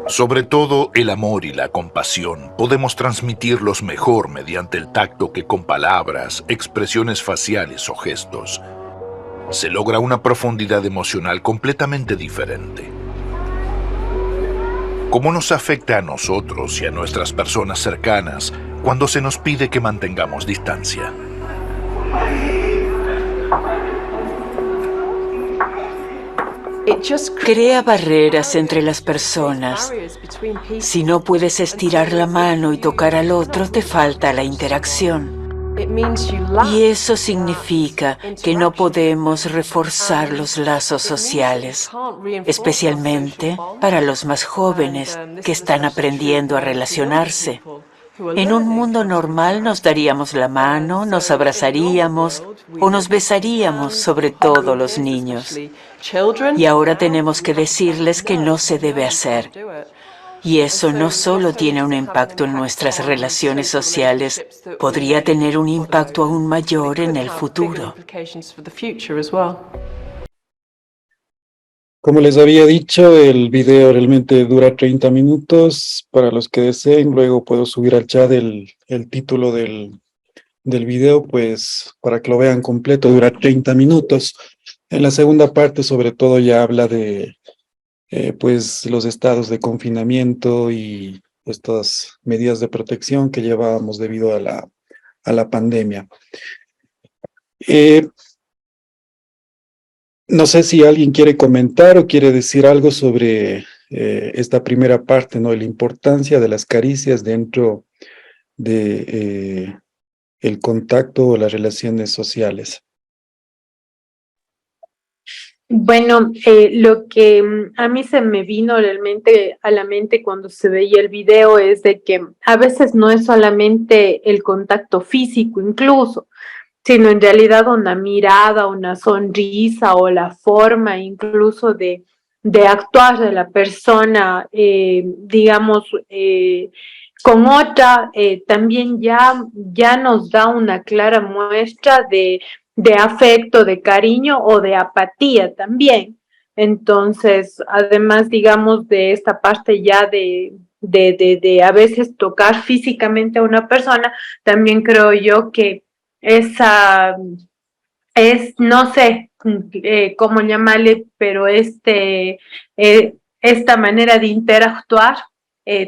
Sobre todo el amor y la compasión podemos transmitirlos mejor mediante el tacto que con palabras, expresiones faciales o gestos. Se logra una profundidad emocional completamente diferente. ¿Cómo nos afecta a nosotros y a nuestras personas cercanas cuando se nos pide que mantengamos distancia? Crea barreras entre las personas. Si no puedes estirar la mano y tocar al otro, te falta la interacción. Y eso significa que no podemos reforzar los lazos sociales, especialmente para los más jóvenes que están aprendiendo a relacionarse. En un mundo normal nos daríamos la mano, nos abrazaríamos o nos besaríamos, sobre todo los niños. Y ahora tenemos que decirles que no se debe hacer. Y eso no solo tiene un impacto en nuestras relaciones sociales, podría tener un impacto aún mayor en el futuro. Como les había dicho, el video realmente dura 30 minutos. Para los que deseen, luego puedo subir al chat el título del video, pues para que lo vean completo, dura 30 minutos. En la segunda parte, sobre todo, ya habla de pues los estados de confinamiento y estas medidas de protección que llevábamos debido a la pandemia. No sé si alguien quiere comentar o quiere decir algo sobre esta primera parte, ¿no? La importancia de las caricias dentro de el contacto o las relaciones sociales. Bueno, lo que a mí se me vino realmente a la mente cuando se veía el video es de que a veces no es solamente el contacto físico incluso, sino en realidad una mirada, una sonrisa o la forma incluso de actuar de la persona, digamos, con otra, también ya nos da una clara muestra de afecto, de cariño o de apatía también. Entonces, además, digamos, de esta parte ya de a veces tocar físicamente a una persona, también creo yo que esa no sé cómo llamarle, pero esta manera de interactuar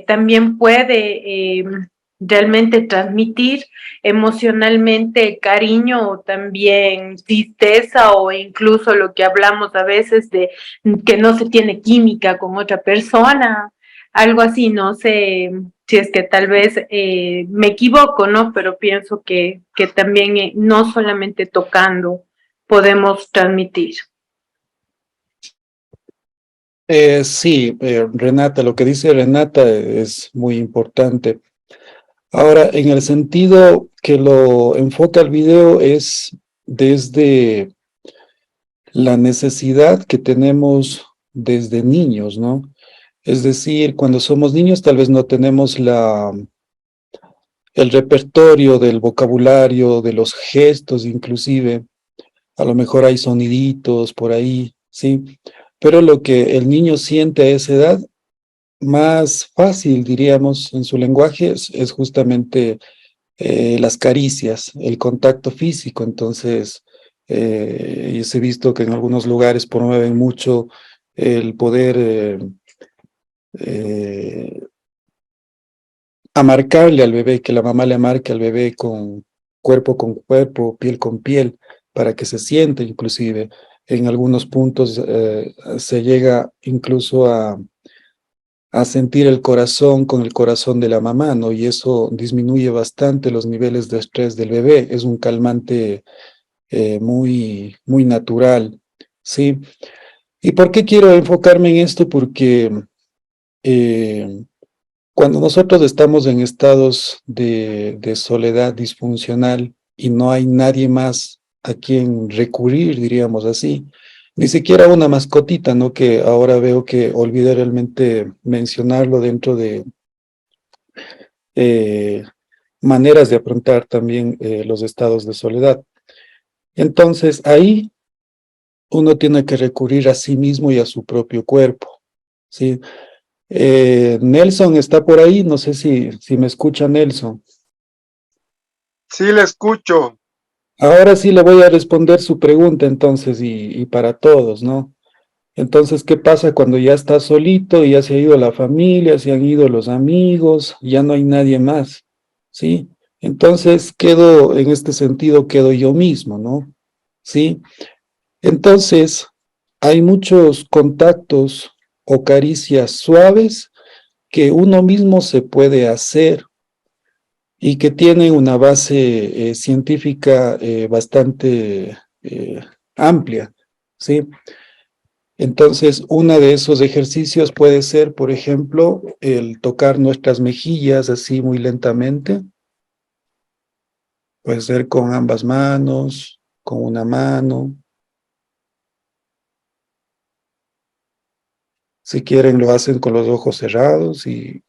también puede realmente transmitir emocionalmente cariño o también tristeza o incluso lo que hablamos a veces de que no se tiene química con otra persona, algo así, no sé si es que tal vez me equivoco, ¿no? Pero pienso que también no solamente tocando podemos transmitir. Sí, Renata, lo que dice Renata es muy importante. Ahora, en el sentido que lo enfoca el video es desde la necesidad que tenemos desde niños, ¿no? Es decir, cuando somos niños tal vez no tenemos el repertorio del vocabulario, de los gestos inclusive, a lo mejor hay soniditos por ahí, ¿sí? Pero lo que el niño siente a esa edad, más fácil, diríamos, en su lenguaje, es justamente las caricias, el contacto físico. Entonces, yo he visto que en algunos lugares promueven mucho el poder amarcarle al bebé, que la mamá le amarque al bebé con cuerpo, piel con piel, para que se siente inclusive. En algunos puntos se llega incluso a sentir el corazón con el corazón de la mamá, ¿no? Y eso disminuye bastante los niveles de estrés del bebé. Es un calmante muy, muy natural, ¿sí? ¿Y por qué quiero enfocarme en esto? Porque cuando nosotros estamos en estados de soledad disfuncional y no hay nadie más a quien recurrir, diríamos así, ni siquiera una mascotita, ¿no? Que ahora veo que olvidé realmente mencionarlo dentro de maneras de afrontar también los estados de soledad. Entonces, ahí uno tiene que recurrir a sí mismo y a su propio cuerpo, ¿sí? Nelson está por ahí, no sé si me escucha Nelson. Sí, le escucho. Ahora sí le voy a responder su pregunta entonces y para todos, ¿no? Entonces, ¿qué pasa cuando ya estás solito y ya se ha ido la familia, se han ido los amigos, ya no hay nadie más, ¿sí? Entonces en este sentido quedo yo mismo, ¿no? ¿Sí? Entonces, hay muchos contactos o caricias suaves que uno mismo se puede hacer y que tienen una base científica bastante amplia, ¿sí? Entonces, uno de esos ejercicios puede ser, por ejemplo, el tocar nuestras mejillas así muy lentamente. Puede ser con ambas manos, con una mano. Si quieren, lo hacen con los ojos cerrados y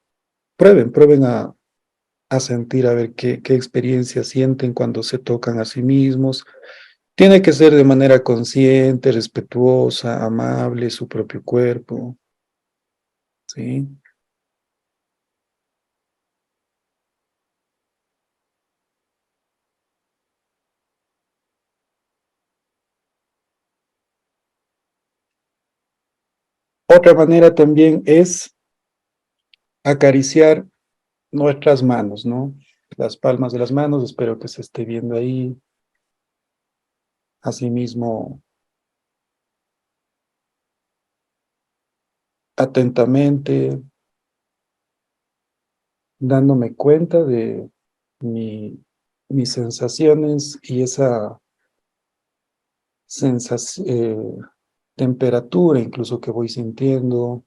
prueben a sentir a ver qué experiencia sienten cuando se tocan a sí mismos. Tiene que ser de manera consciente, respetuosa, amable, su propio cuerpo, ¿sí? Otra manera también es acariciar nuestras manos, ¿no? Las palmas de las manos, espero que se esté viendo ahí. Asimismo, atentamente, dándome cuenta de mi, mis sensaciones y esa temperatura incluso que voy sintiendo.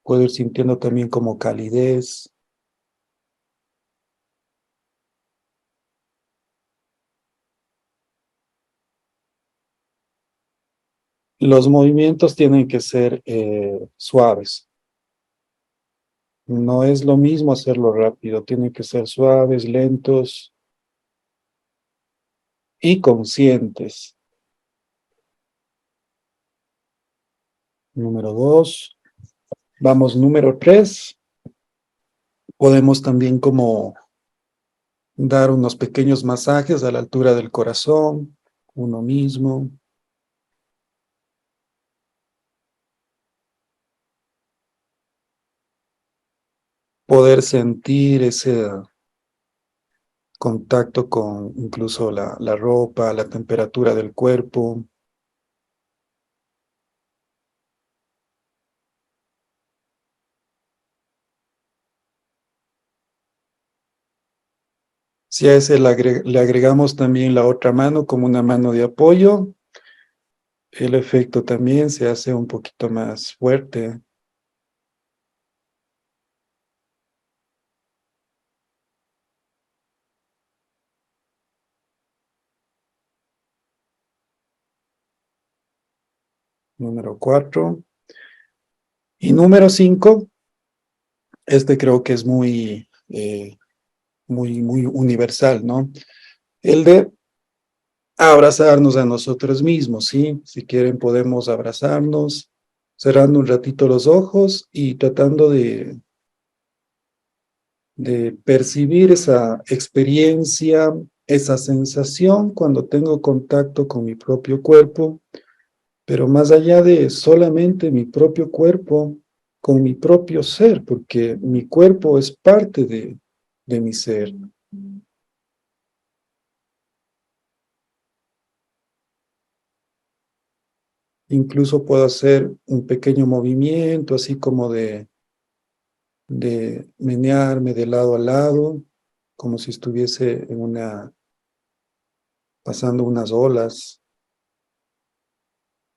Puedo ir sintiendo también como calidez. Los movimientos tienen que ser suaves. No es lo mismo hacerlo rápido, tienen que ser suaves, lentos y conscientes. Número 2. Vamos, número 3. Podemos también como dar unos pequeños masajes a la altura del corazón, uno mismo. Poder sentir ese contacto con incluso la ropa, la temperatura del cuerpo. Si a ese le agregamos también la otra mano como una mano de apoyo, el efecto también se hace un poquito más fuerte. Número 4. Y número 5, este creo que es muy universal, ¿no? El de abrazarnos a nosotros mismos, ¿sí? Si quieren podemos abrazarnos, cerrando un ratito los ojos y tratando de percibir esa experiencia, esa sensación cuando tengo contacto con mi propio cuerpo, pero más allá de solamente mi propio cuerpo, con mi propio ser, porque mi cuerpo es parte de mi ser. Incluso puedo hacer un pequeño movimiento, así como de menearme de lado a lado, como si estuviese pasando unas olas.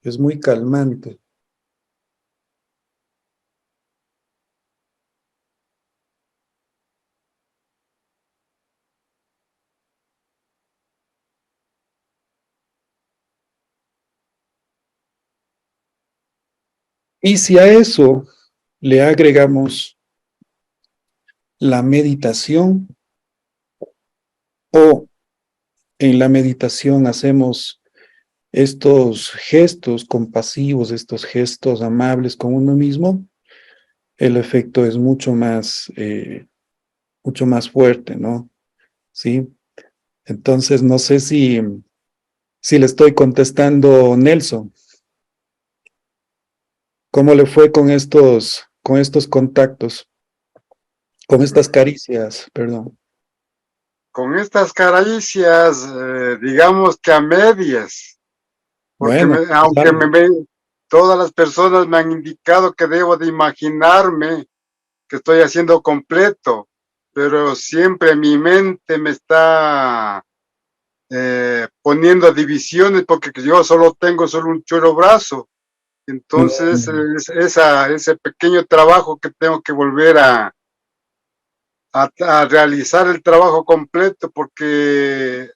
Es muy calmante. Y si a eso le agregamos la meditación, o en la meditación hacemos estos gestos compasivos, estos gestos amables con uno mismo, el efecto es mucho más fuerte, ¿no? Sí. Entonces, no sé si le estoy contestando, Nelson. ¿Cómo le fue con estos contactos, con estas caricias, perdón? Con estas caricias, digamos que a medias, porque Bueno, aunque claro. todas las personas me han indicado que debo de imaginarme que estoy haciendo completo, pero siempre mi mente me está poniendo divisiones porque yo solo tengo un solo brazo. Entonces, ese pequeño trabajo que tengo que volver a realizar el trabajo completo porque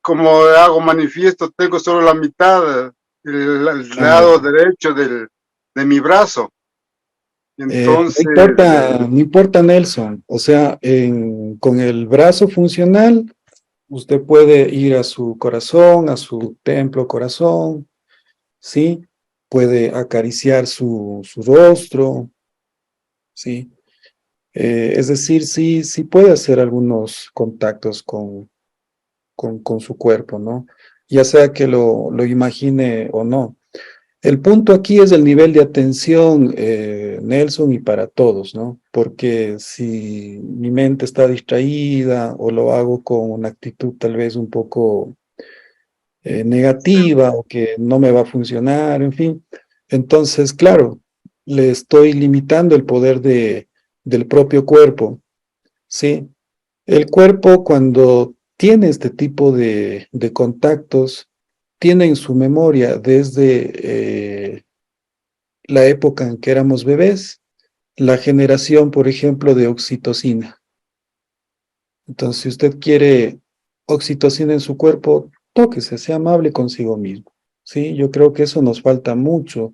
como hago manifiesto, tengo solo la mitad, el lado derecho de mi brazo. Entonces, No importa, Nelson. O sea, con el brazo funcional, usted puede ir a su corazón, a su templo corazón, ¿sí? Puede acariciar su rostro, ¿sí? Es decir, sí puede hacer algunos contactos con su cuerpo, ¿no? Ya sea que lo imagine o no. El punto aquí es el nivel de atención, Nelson, y para todos, ¿no? Porque si mi mente está distraída o lo hago con una actitud tal vez un poco negativa o que no me va a funcionar, en fin, entonces, claro, le estoy limitando el poder del propio cuerpo, ¿sí? El cuerpo cuando tiene este tipo de contactos, tiene en su memoria desde la época en que éramos bebés, la generación, por ejemplo, de oxitocina. Entonces, si usted quiere oxitocina en su cuerpo, tóquese, sea amable consigo mismo. Sí, yo creo que eso nos falta mucho,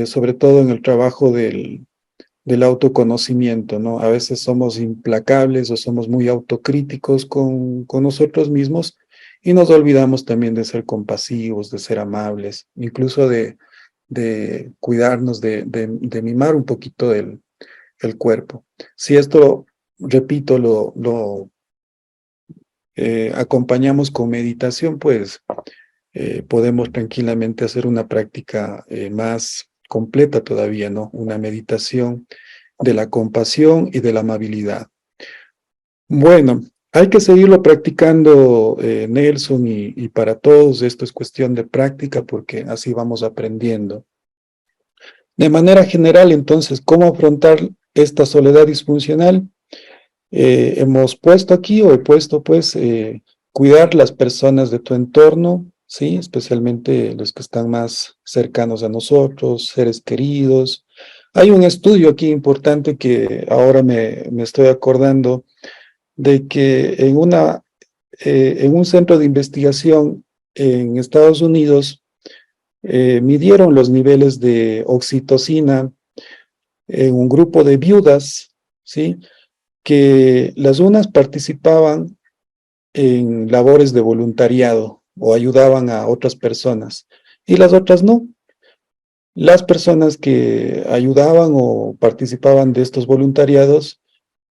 sobre todo en el trabajo del autoconocimiento, ¿no? A veces somos implacables o somos muy autocríticos con nosotros mismos y nos olvidamos también de ser compasivos, de ser amables, incluso de cuidarnos, de mimar un poquito el cuerpo. Si esto, repito, lo acompañamos con meditación, pues podemos tranquilamente hacer una práctica más completa todavía, ¿no? Una meditación de la compasión y de la amabilidad. Bueno, hay que seguirlo practicando, Nelson, y para todos esto es cuestión de práctica porque así vamos aprendiendo. De manera general, entonces, ¿cómo afrontar esta soledad disfuncional? Hemos puesto aquí, o he puesto, pues, cuidar las personas de tu entorno, ¿sí? Especialmente los que están más cercanos a nosotros, seres queridos. Hay un estudio aquí importante que ahora me estoy acordando de que en un centro de investigación en Estados Unidos midieron los niveles de oxitocina en un grupo de viudas, ¿sí? Que las unas participaban en labores de voluntariado o ayudaban a otras personas y las otras no. Las personas que ayudaban o participaban de estos voluntariados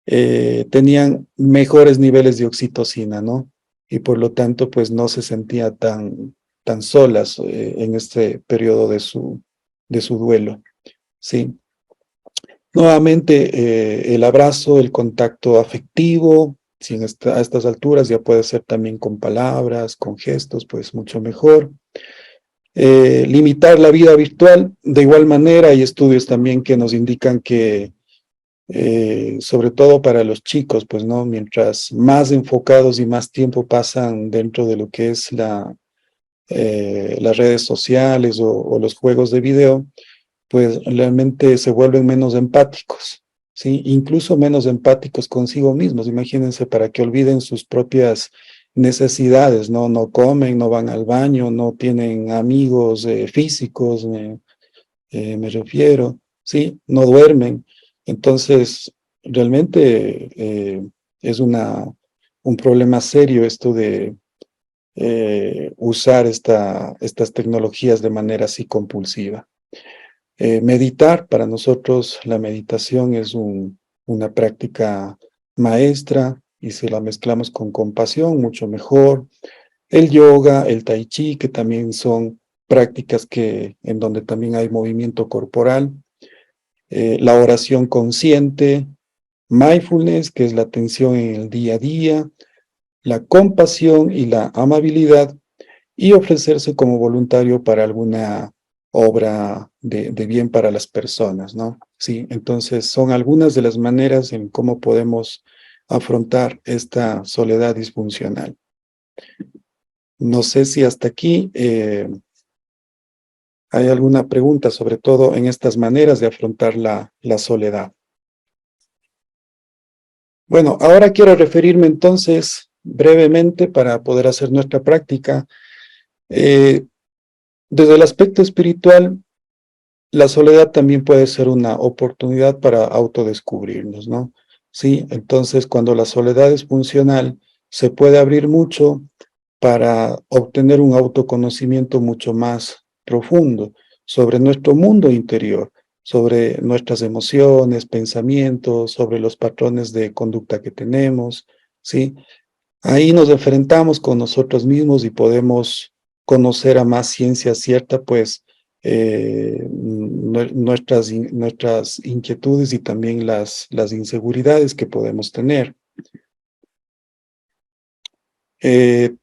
tenían mejores niveles de oxitocina, ¿no? Y por lo tanto, pues no se sentía tan solas en este periodo de su duelo, ¿sí? Nuevamente, el abrazo, el contacto afectivo, si a estas alturas ya puede ser también con palabras, con gestos, pues mucho mejor. Limitar la vida virtual, de igual manera, hay estudios también que nos indican que, sobre todo para los chicos, pues no, mientras más enfocados y más tiempo pasan dentro de lo que es las redes sociales o los juegos de video, pues realmente se vuelven menos empáticos, ¿sí? Incluso menos empáticos consigo mismos. Imagínense, para que olviden sus propias necesidades, ¿no? No comen, no van al baño, no tienen amigos físicos, me refiero, ¿sí? No duermen. Entonces, realmente es un problema serio esto de usar estas tecnologías de manera así compulsiva. Meditar, para nosotros la meditación es una práctica maestra y si la mezclamos con compasión, mucho mejor. El yoga, el tai chi, que también son prácticas en donde también hay movimiento corporal. La oración consciente, mindfulness, que es la atención en el día a día, la compasión y la amabilidad, y ofrecerse como voluntario para alguna obra de bien para las personas, ¿no? Sí, entonces son algunas de las maneras en cómo podemos afrontar esta soledad disfuncional. No sé si hasta aquí hay alguna pregunta, sobre todo en estas maneras de afrontar la soledad. Bueno, ahora quiero referirme entonces brevemente para poder hacer nuestra práctica. Desde el aspecto espiritual, la soledad también puede ser una oportunidad para autodescubrirnos, ¿no? Sí, entonces cuando la soledad es funcional, se puede abrir mucho para obtener un autoconocimiento mucho más profundo sobre nuestro mundo interior, sobre nuestras emociones, pensamientos, sobre los patrones de conducta que tenemos, ¿sí? Ahí nos enfrentamos con nosotros mismos y podemos conocer a más ciencia cierta, pues, nuestras inquietudes y también las inseguridades que podemos tener.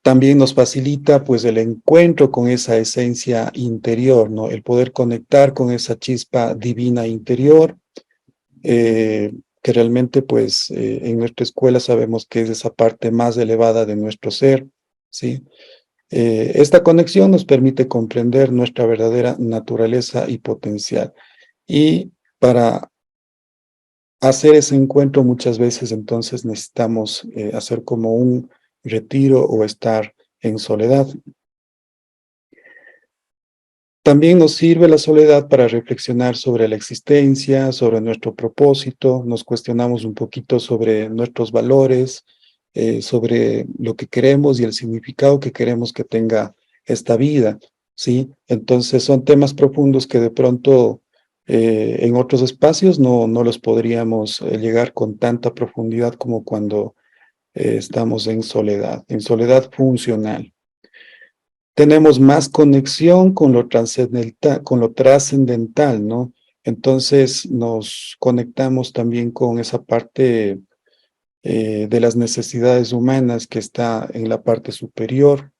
También nos facilita, pues, el encuentro con esa esencia interior, ¿no? El poder conectar con esa chispa divina interior, que realmente, pues, en nuestra escuela sabemos que es esa parte más elevada de nuestro ser, ¿sí? Esta conexión nos permite comprender nuestra verdadera naturaleza y potencial. Y para hacer ese encuentro muchas veces entonces necesitamos hacer como un retiro o estar en soledad. También nos sirve la soledad para reflexionar sobre la existencia, sobre nuestro propósito, nos cuestionamos un poquito sobre nuestros valores, sobre lo que queremos y el significado que queremos que tenga esta vida, ¿sí? Entonces son temas profundos que de pronto en otros espacios no los podríamos llegar con tanta profundidad como cuando estamos en soledad funcional. Tenemos más conexión con lo trascendental, ¿no? Entonces nos conectamos también con esa parte de las necesidades humanas que está en la parte superior,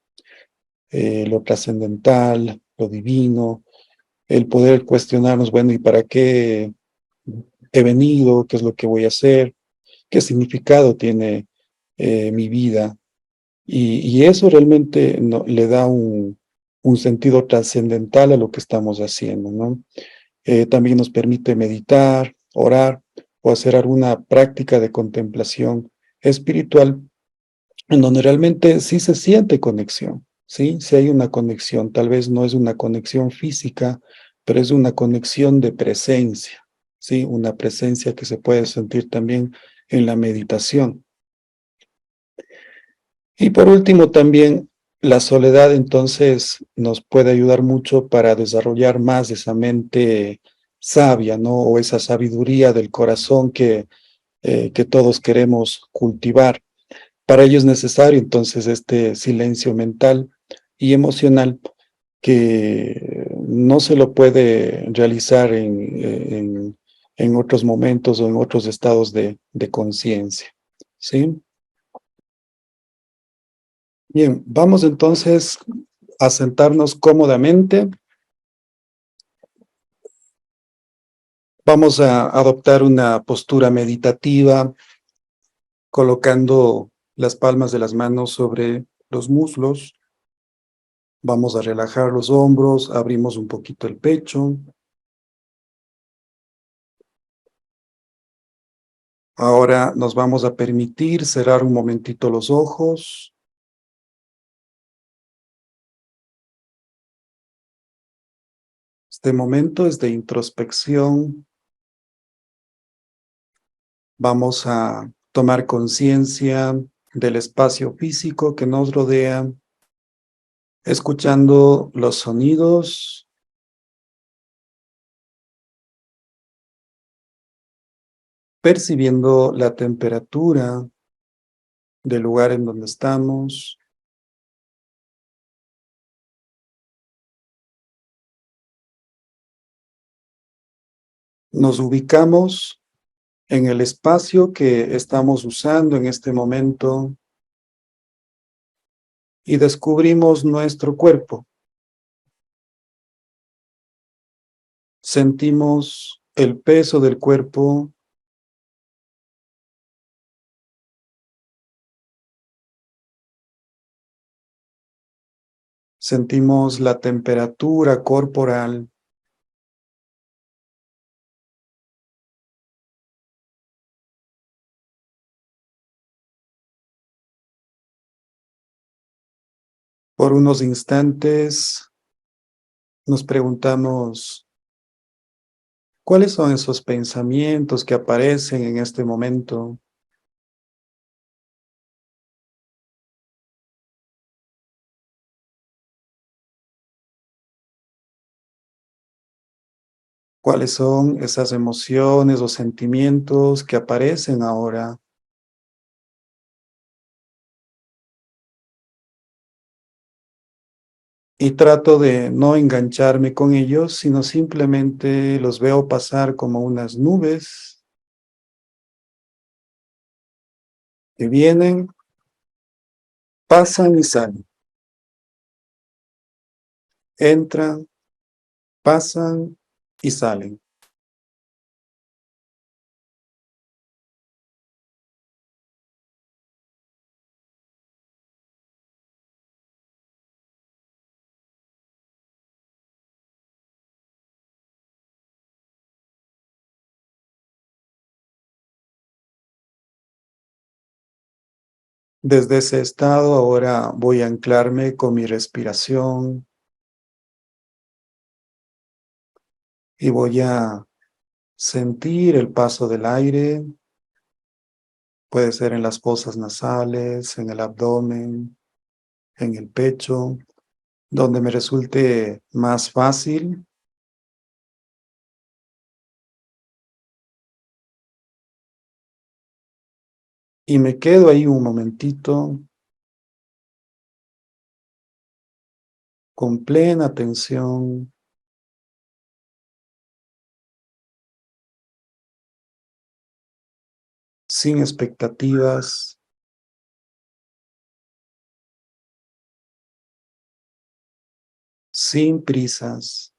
lo trascendental, lo divino, el poder cuestionarnos, bueno, ¿y para qué he venido? ¿Qué es lo que voy a hacer? ¿Qué significado tiene mi vida? Y eso realmente le da un sentido trascendental a lo que estamos haciendo, ¿no? También nos permite meditar, orar o hacer alguna práctica de contemplación espiritual en donde realmente sí se siente conexión, ¿sí? Sí hay una conexión, tal vez no es una conexión física, pero es una conexión de presencia, ¿sí? Una presencia que se puede sentir también en la meditación. Y por último, también la soledad entonces nos puede ayudar mucho para desarrollar más esa mente sabia, ¿no? O esa sabiduría del corazón que todos queremos cultivar. Para ello es necesario entonces este silencio mental y emocional que no se lo puede realizar en otros momentos o en otros estados de conciencia, ¿sí? Bien, vamos entonces a sentarnos cómodamente. Vamos a adoptar una postura meditativa, colocando las palmas de las manos sobre los muslos. Vamos a relajar los hombros, abrimos un poquito el pecho. Ahora nos vamos a permitir cerrar un momentito los ojos. Este momento es de introspección. Vamos a tomar conciencia del espacio físico que nos rodea, escuchando los sonidos percibiendo la temperatura del lugar en donde estamos. Nos ubicamos en el espacio que estamos usando en este momento y descubrimos nuestro cuerpo. Sentimos el peso del cuerpo. Sentimos la temperatura corporal. Por unos instantes nos preguntamos, ¿cuáles son esos pensamientos que aparecen en este momento? ¿Cuáles son esas emociones o sentimientos que aparecen ahora? Y trato de no engancharme con ellos, sino simplemente los veo pasar como unas nubes que vienen, pasan y salen. Entran, pasan y salen. Desde ese estado ahora voy a anclarme con mi respiración y voy a sentir el paso del aire. Puede ser en las fosas nasales, en el abdomen, en el pecho, donde me resulte más fácil. Y me quedo ahí un momentito con plena atención, sin expectativas, sin prisas.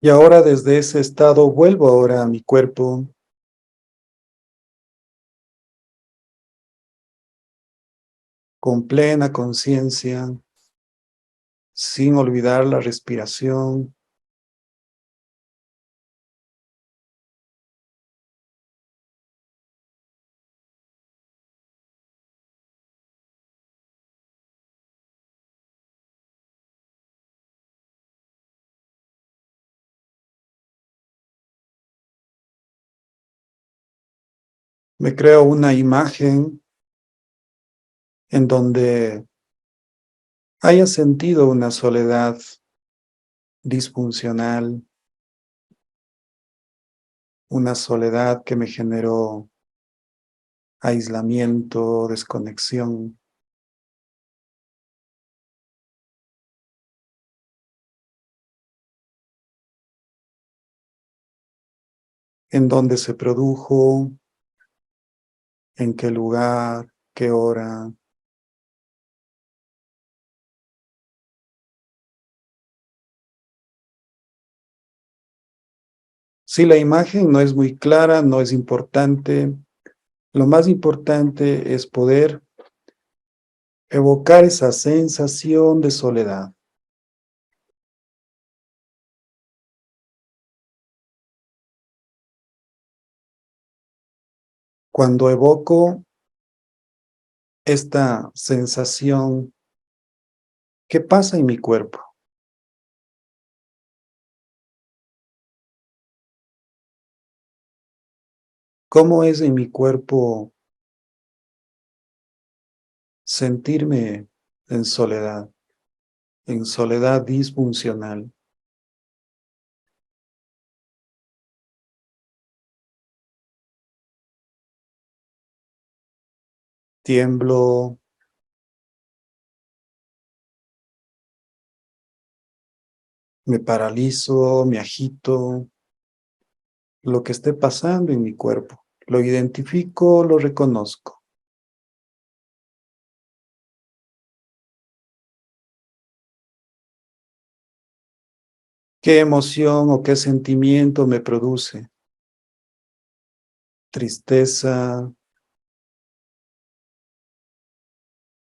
Y ahora desde ese estado vuelvo ahora a mi cuerpo, con plena conciencia, sin olvidar la respiración. Me creo una imagen en donde haya sentido una soledad disfuncional, una soledad que me generó aislamiento, desconexión, en donde se produjo, en qué lugar, qué hora. Si la imagen no es muy clara, no es importante, Lo más importante es poder evocar esa sensación de soledad. Cuando evoco esta sensación, ¿qué pasa en mi cuerpo? ¿Cómo es en mi cuerpo sentirme en soledad disfuncional? Tiemblo, me paralizo, me agito, lo que esté pasando en mi cuerpo. Lo identifico, lo reconozco. ¿Qué emoción o qué sentimiento me produce? Tristeza,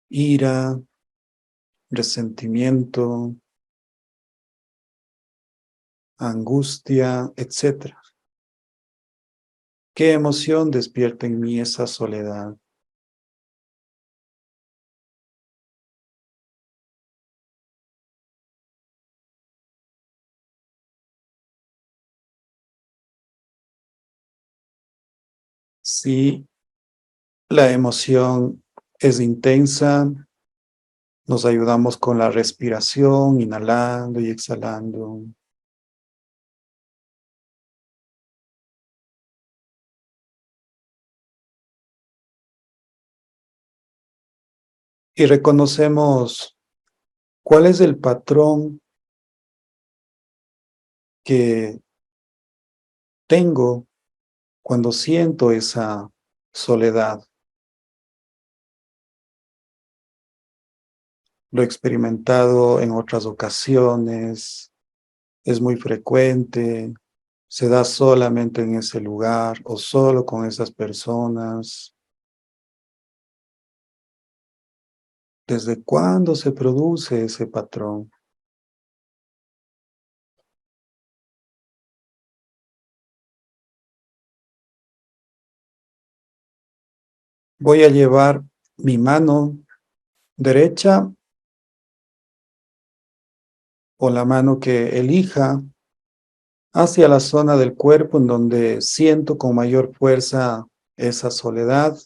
ira, resentimiento, angustia, etcétera. ¿Qué emoción despierta en mí esa soledad? Si la emoción es intensa, nos ayudamos con la respiración, inhalando y exhalando. Y reconocemos cuál es el patrón que tengo cuando siento esa soledad. Lo he experimentado en otras ocasiones, es muy frecuente, se da solamente en ese lugar o solo con esas personas. ¿Desde cuándo se produce ese patrón? Voy a llevar mi mano derecha o la mano que elija hacia la zona del cuerpo en donde siento con mayor fuerza esa soledad.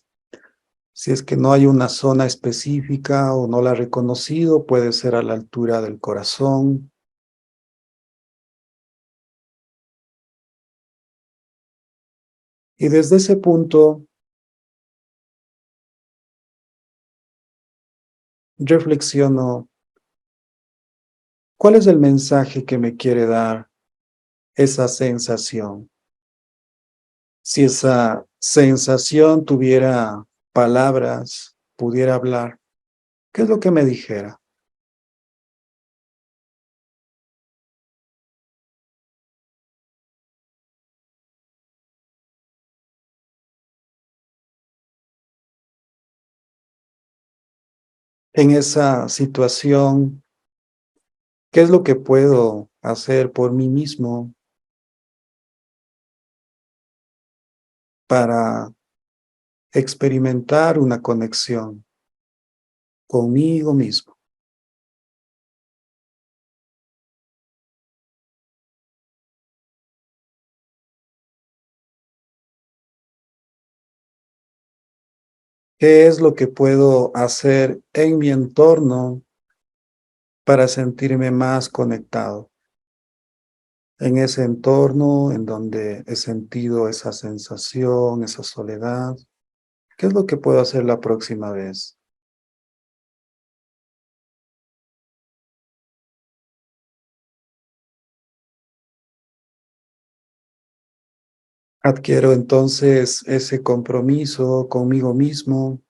Si es que no hay una zona específica o no la he reconocido, puede ser a la altura del corazón. Y desde ese punto, reflexiono, ¿cuál es el mensaje que me quiere dar esa sensación? Si esa sensación tuviera palabras, pudiera hablar, ¿qué es lo que me dijera? En esa situación, ¿qué es lo que puedo hacer por mí mismo para experimentar una conexión conmigo mismo? ¿Qué es lo que puedo hacer en mi entorno para sentirme más conectado? En ese entorno en donde he sentido esa sensación, esa soledad, ¿qué es lo que puedo hacer la próxima vez? Adquiero entonces ese compromiso conmigo mismo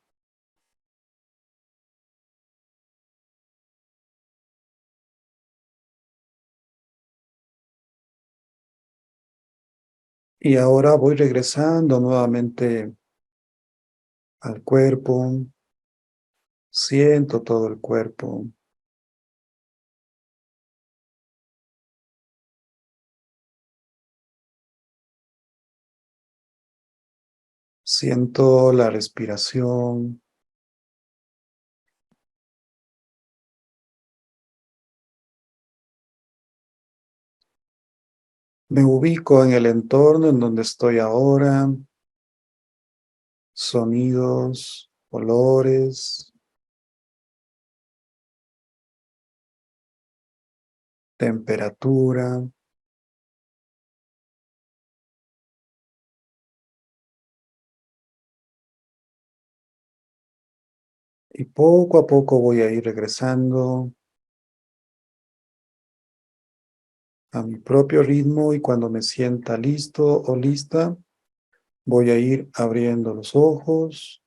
y ahora voy regresando nuevamente al cuerpo. Siento todo el cuerpo. Siento la respiración. Me ubico en el entorno en donde estoy ahora. Sonidos, olores, temperatura. Y poco a poco voy a ir regresando a mi propio ritmo y cuando me sienta listo o lista, voy a ir abriendo los ojos.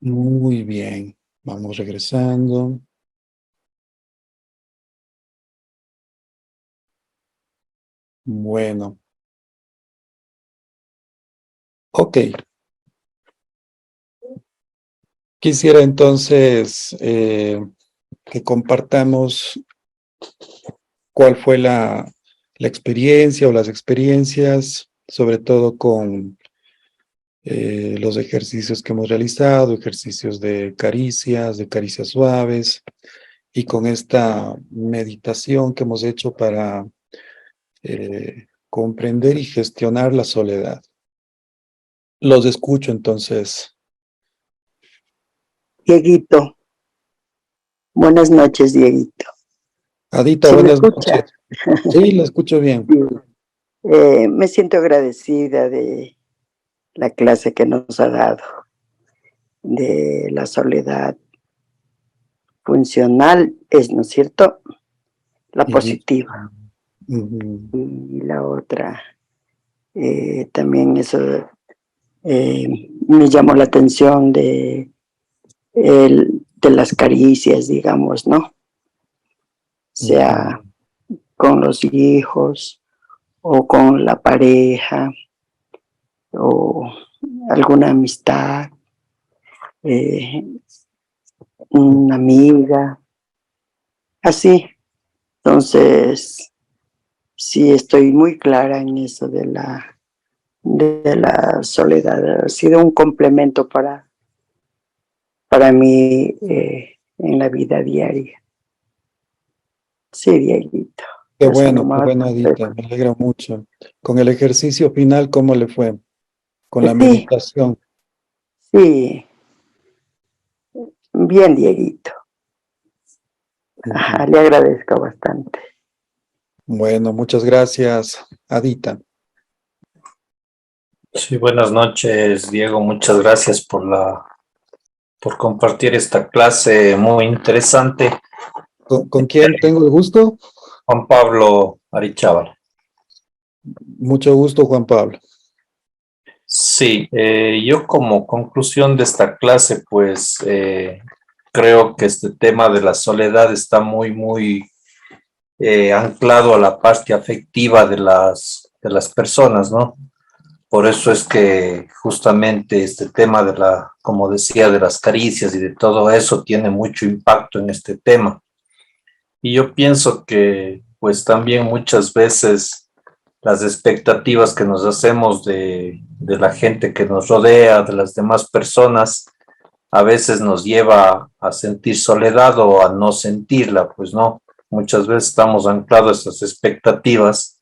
Muy bien, vamos regresando. Bueno. Ok. Quisiera entonces que compartamos cuál fue la experiencia o las experiencias, sobre todo con los ejercicios que hemos realizado, ejercicios de caricias suaves, y con esta meditación que hemos hecho para comprender y gestionar la soledad. Los escucho entonces. Dieguito. Buenas noches, Dieguito. Adita, ¿Sí me buenas escucha? noches. Sí, la escucho bien. Me siento agradecida de la clase que nos ha dado, de la soledad funcional, ¿no es cierto? La positiva. Y la otra, también eso me llamó la atención de las caricias, digamos, ¿no? Sea con los hijos o con la pareja o alguna amistad, una amiga, así. Entonces, sí estoy muy clara en eso de la soledad. Ha sido un complemento para mí en la vida diaria. Sí, Dieguito. Qué bueno, Adita, me alegra mucho. Con el ejercicio final, ¿cómo le fue? Con la meditación. Sí, bien, Dieguito. Ajá, le agradezco bastante. Bueno, muchas gracias, Adita. Sí, buenas noches, Diego. Muchas gracias por compartir esta clase muy interesante. ¿Con quién tengo el gusto? Juan Pablo Arichaval. Mucho gusto, Juan Pablo. Sí, yo como conclusión de esta clase, pues creo que este tema de la soledad está muy anclado a la parte afectiva de las personas, ¿no? Por eso es que justamente este tema como decía, de las caricias y de todo eso tiene mucho impacto en este tema. Y yo pienso que pues también muchas veces las expectativas que nos hacemos de la gente que nos rodea, de las demás personas, a veces nos lleva a sentir soledad o a no sentirla, pues no. Muchas veces estamos anclados a esas expectativas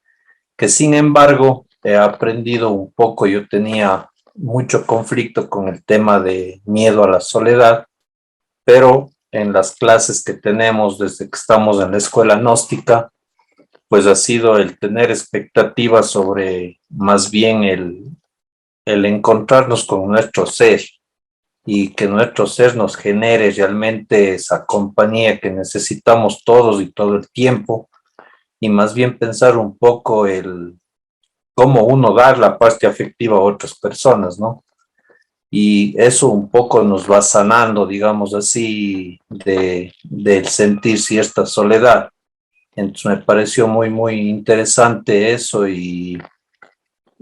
que sin embargo he aprendido un poco. Yo tenía mucho conflicto con el tema de miedo a la soledad, pero en las clases que tenemos desde que estamos en la escuela gnóstica, pues ha sido el tener expectativas sobre más bien el encontrarnos con nuestro ser y que nuestro ser nos genere realmente esa compañía que necesitamos todos y todo el tiempo, y más bien pensar un poco cómo uno dar la parte afectiva a otras personas, ¿no? Y eso un poco nos va sanando, digamos así, del sentir cierta soledad. Entonces me pareció muy interesante eso y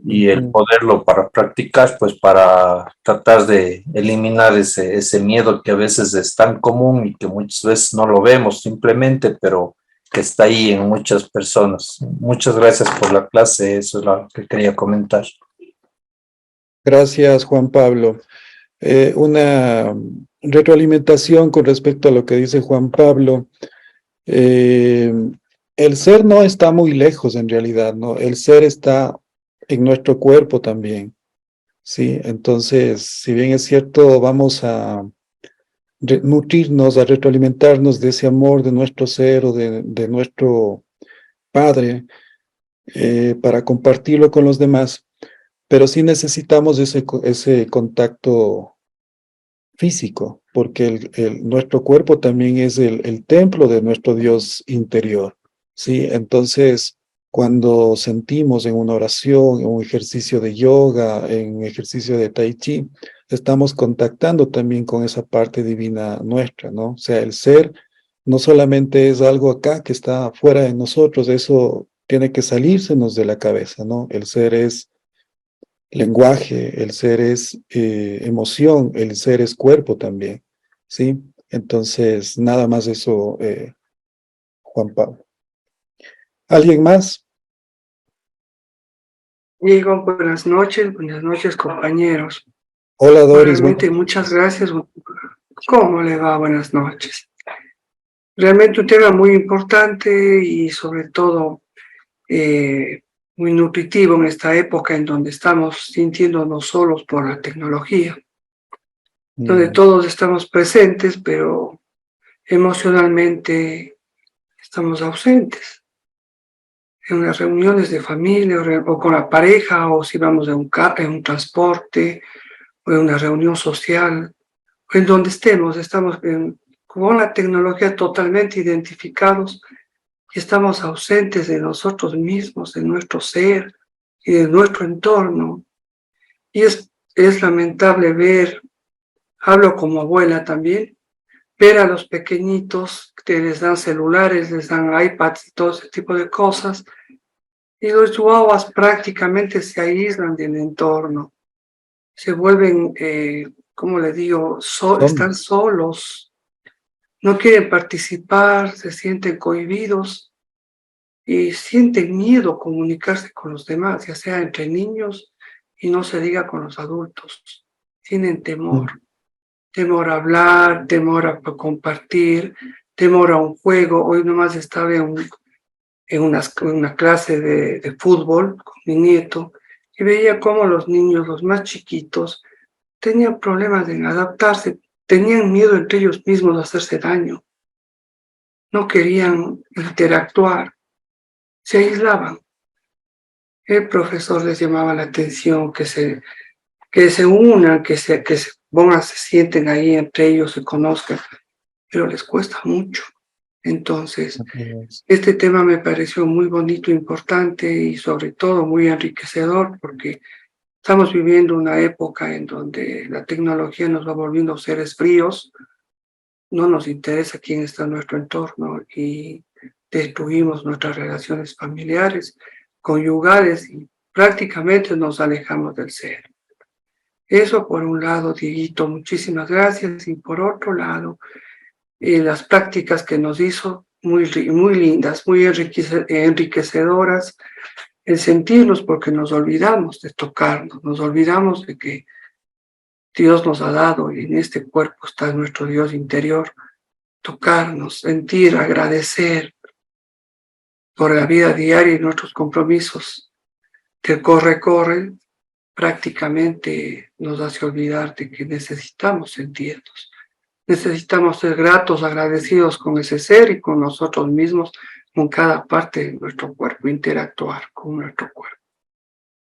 el poderlo para practicar, pues para tratar de eliminar ese miedo que a veces es tan común y que muchas veces no lo vemos simplemente, pero que está ahí en muchas personas. Muchas gracias por la clase, eso es lo que quería comentar. Gracias, Juan Pablo. Una retroalimentación con respecto a lo que dice Juan Pablo. El ser no está muy lejos en realidad, ¿no? El ser está en nuestro cuerpo también, ¿sí? Entonces, si bien es cierto, vamos a nutrirnos, a retroalimentarnos de ese amor de nuestro ser o de nuestro Padre para compartirlo con los demás, pero sí necesitamos ese contacto físico, porque nuestro cuerpo también es el templo de nuestro Dios interior, ¿sí? Entonces, cuando sentimos en una oración, en un ejercicio de yoga, en un ejercicio de tai chi, estamos contactando también con esa parte divina nuestra, ¿no? O sea, el ser no solamente es algo acá que está fuera de nosotros, eso tiene que salírsenos de la cabeza, ¿no? El ser es lenguaje, el ser es emoción, el ser es cuerpo también, ¿sí? Entonces, nada más eso, Juan Pablo. ¿Alguien más? Diego, buenas noches, compañeros. Hola Doris. Realmente muchas gracias. ¿Cómo le va? Buenas noches. Realmente un tema muy importante y sobre todo muy nutritivo en esta época en donde estamos sintiéndonos solos por la tecnología, donde todos estamos presentes, pero emocionalmente estamos ausentes. En las reuniones de familia o con la pareja, o si vamos en un transporte o en una reunión social, o en donde estemos con la tecnología totalmente identificados y estamos ausentes de nosotros mismos, de nuestro ser y de nuestro entorno. Y es lamentable ver, hablo como abuela también, ver a los pequeñitos que les dan celulares, les dan iPads y todo ese tipo de cosas, y los chihuahuas prácticamente se aíslan del entorno, se vuelven, como le digo, están solos, no quieren participar, se sienten cohibidos y sienten miedo a comunicarse con los demás, ya sea entre niños y no se diga con los adultos. Tienen temor, temor a hablar, temor a compartir, temor a un juego. Hoy nomás estaba en una clase de fútbol con mi nieto y veía cómo los niños, los más chiquitos, tenían problemas en adaptarse, tenían miedo entre ellos mismos de hacerse daño, no querían interactuar, se aislaban. El profesor les llamaba la atención que se unan, que se pongan, se sienten ahí entre ellos, se conozcan, pero les cuesta mucho. Entonces, este tema me pareció muy bonito, importante y sobre todo muy enriquecedor porque estamos viviendo una época en donde la tecnología nos va volviendo seres fríos, no nos interesa quién está en nuestro entorno y destruimos nuestras relaciones familiares, conyugales y prácticamente nos alejamos del ser. Eso por un lado, Dieguito, muchísimas gracias. Y por otro lado, las prácticas que nos hizo muy lindas, muy enriquecedoras, el sentirnos, porque nos olvidamos de tocarnos, nos olvidamos de que Dios nos ha dado y en este cuerpo está nuestro Dios interior, tocarnos, sentir, agradecer por la vida diaria y nuestros compromisos. Que corre, prácticamente nos hace olvidar de que necesitamos sentirnos. Necesitamos ser gratos, agradecidos con ese ser y con nosotros mismos, con cada parte de nuestro cuerpo, interactuar con nuestro cuerpo.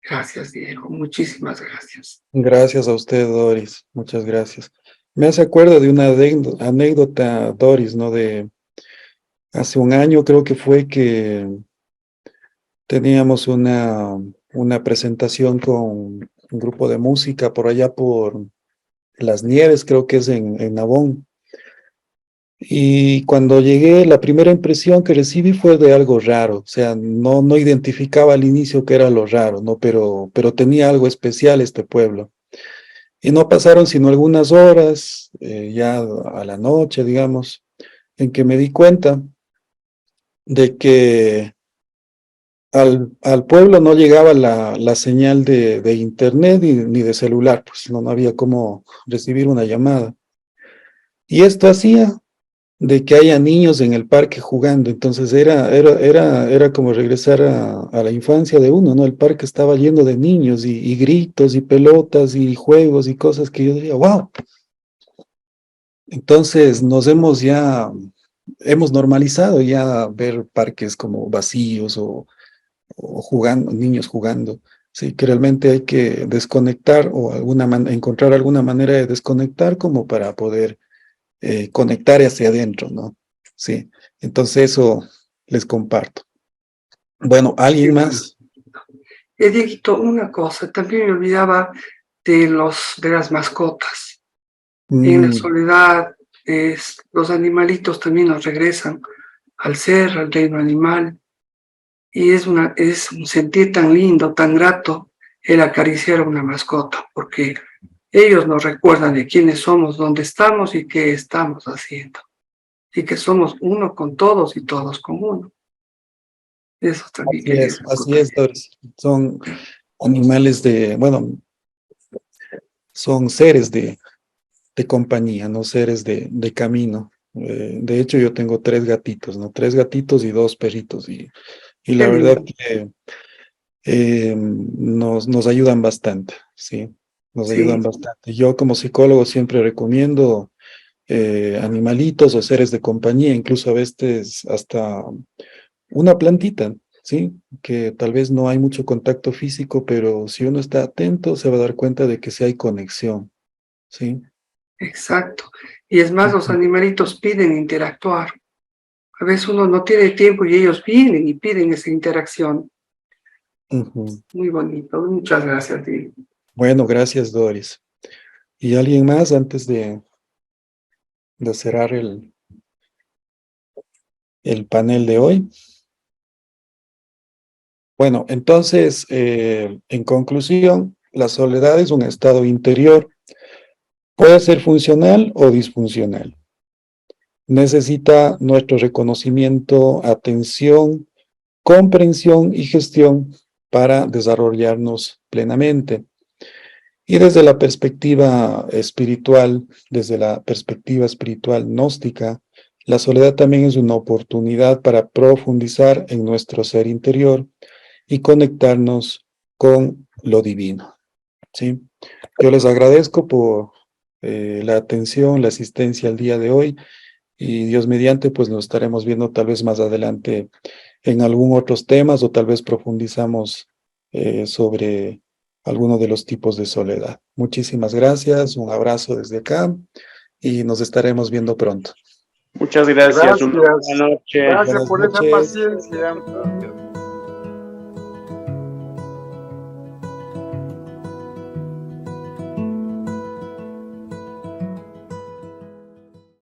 Gracias, Diego. Muchísimas gracias. Gracias a usted, Doris. Muchas gracias. Me hace acuerdo de una anécdota, Doris, ¿no? De hace un año creo que fue que teníamos una presentación con un grupo de música por allá por Las Nieves, creo que es en Nabón. Y cuando llegué, la primera impresión que recibí fue de algo raro, o sea, no identificaba al inicio qué era lo raro, ¿no? Pero tenía algo especial este pueblo. Y no pasaron sino algunas horas, ya a la noche, digamos, en que me di cuenta de que al pueblo no llegaba la señal de internet ni de celular, pues no había cómo recibir una llamada. Y esto hacía de que haya niños en el parque jugando, entonces era como regresar a la infancia de uno, ¿no? El parque estaba lleno de niños y gritos y pelotas y juegos y cosas que yo diría, wow. Entonces hemos normalizado ya ver parques como vacíos o jugando, niños jugando. Sí, que realmente hay que desconectar o encontrar alguna manera de desconectar como para poder conectar hacia adentro, ¿no? Sí, entonces eso les comparto. Bueno, ¿alguien más? Dieguito, una cosa, también me olvidaba de las mascotas. En la soledad, los animalitos también nos regresan al ser, al reino animal. Y es un sentir tan lindo, tan grato el acariciar a una mascota, porque ellos nos recuerdan de quiénes somos, dónde estamos y qué estamos haciendo. Y que somos uno con todos y todos con uno. Eso también quería Así es, Doris. Son animales son seres de compañía, no seres de camino. De hecho, yo tengo 3 gatitos, ¿no? 3 gatitos y 2 perritos. Y la verdad que nos ayudan bastante, ¿sí? Nos ayudan bastante. Yo como psicólogo siempre recomiendo animalitos o seres de compañía, incluso a veces hasta una plantita, ¿sí? Que tal vez no hay mucho contacto físico, pero si uno está atento se va a dar cuenta de que sí hay conexión, ¿sí? Exacto. Y es más, los animalitos piden interactuar. A veces uno no tiene tiempo y ellos vienen y piden esa interacción. Muy bonito. Muchas gracias, Diego. Bueno, gracias, Doris. ¿Y alguien más antes de cerrar el panel de hoy? Bueno, entonces, en conclusión, la soledad es un estado interior. Puede ser funcional o disfuncional. Necesita nuestro reconocimiento, atención, comprensión y gestión para desarrollarnos plenamente. Y desde la perspectiva espiritual, desde la perspectiva espiritual gnóstica, la soledad también es una oportunidad para profundizar en nuestro ser interior y conectarnos con lo divino, ¿sí? Yo les agradezco por la atención, la asistencia al día de hoy y Dios mediante, pues nos estaremos viendo tal vez más adelante en algún otros temas o tal vez profundizamos sobre alguno de los tipos de soledad. Muchísimas gracias, un abrazo desde acá y nos estaremos viendo pronto. Muchas gracias. Gracias. Buenas noches. Gracias Buenas por noches. esa paciencia.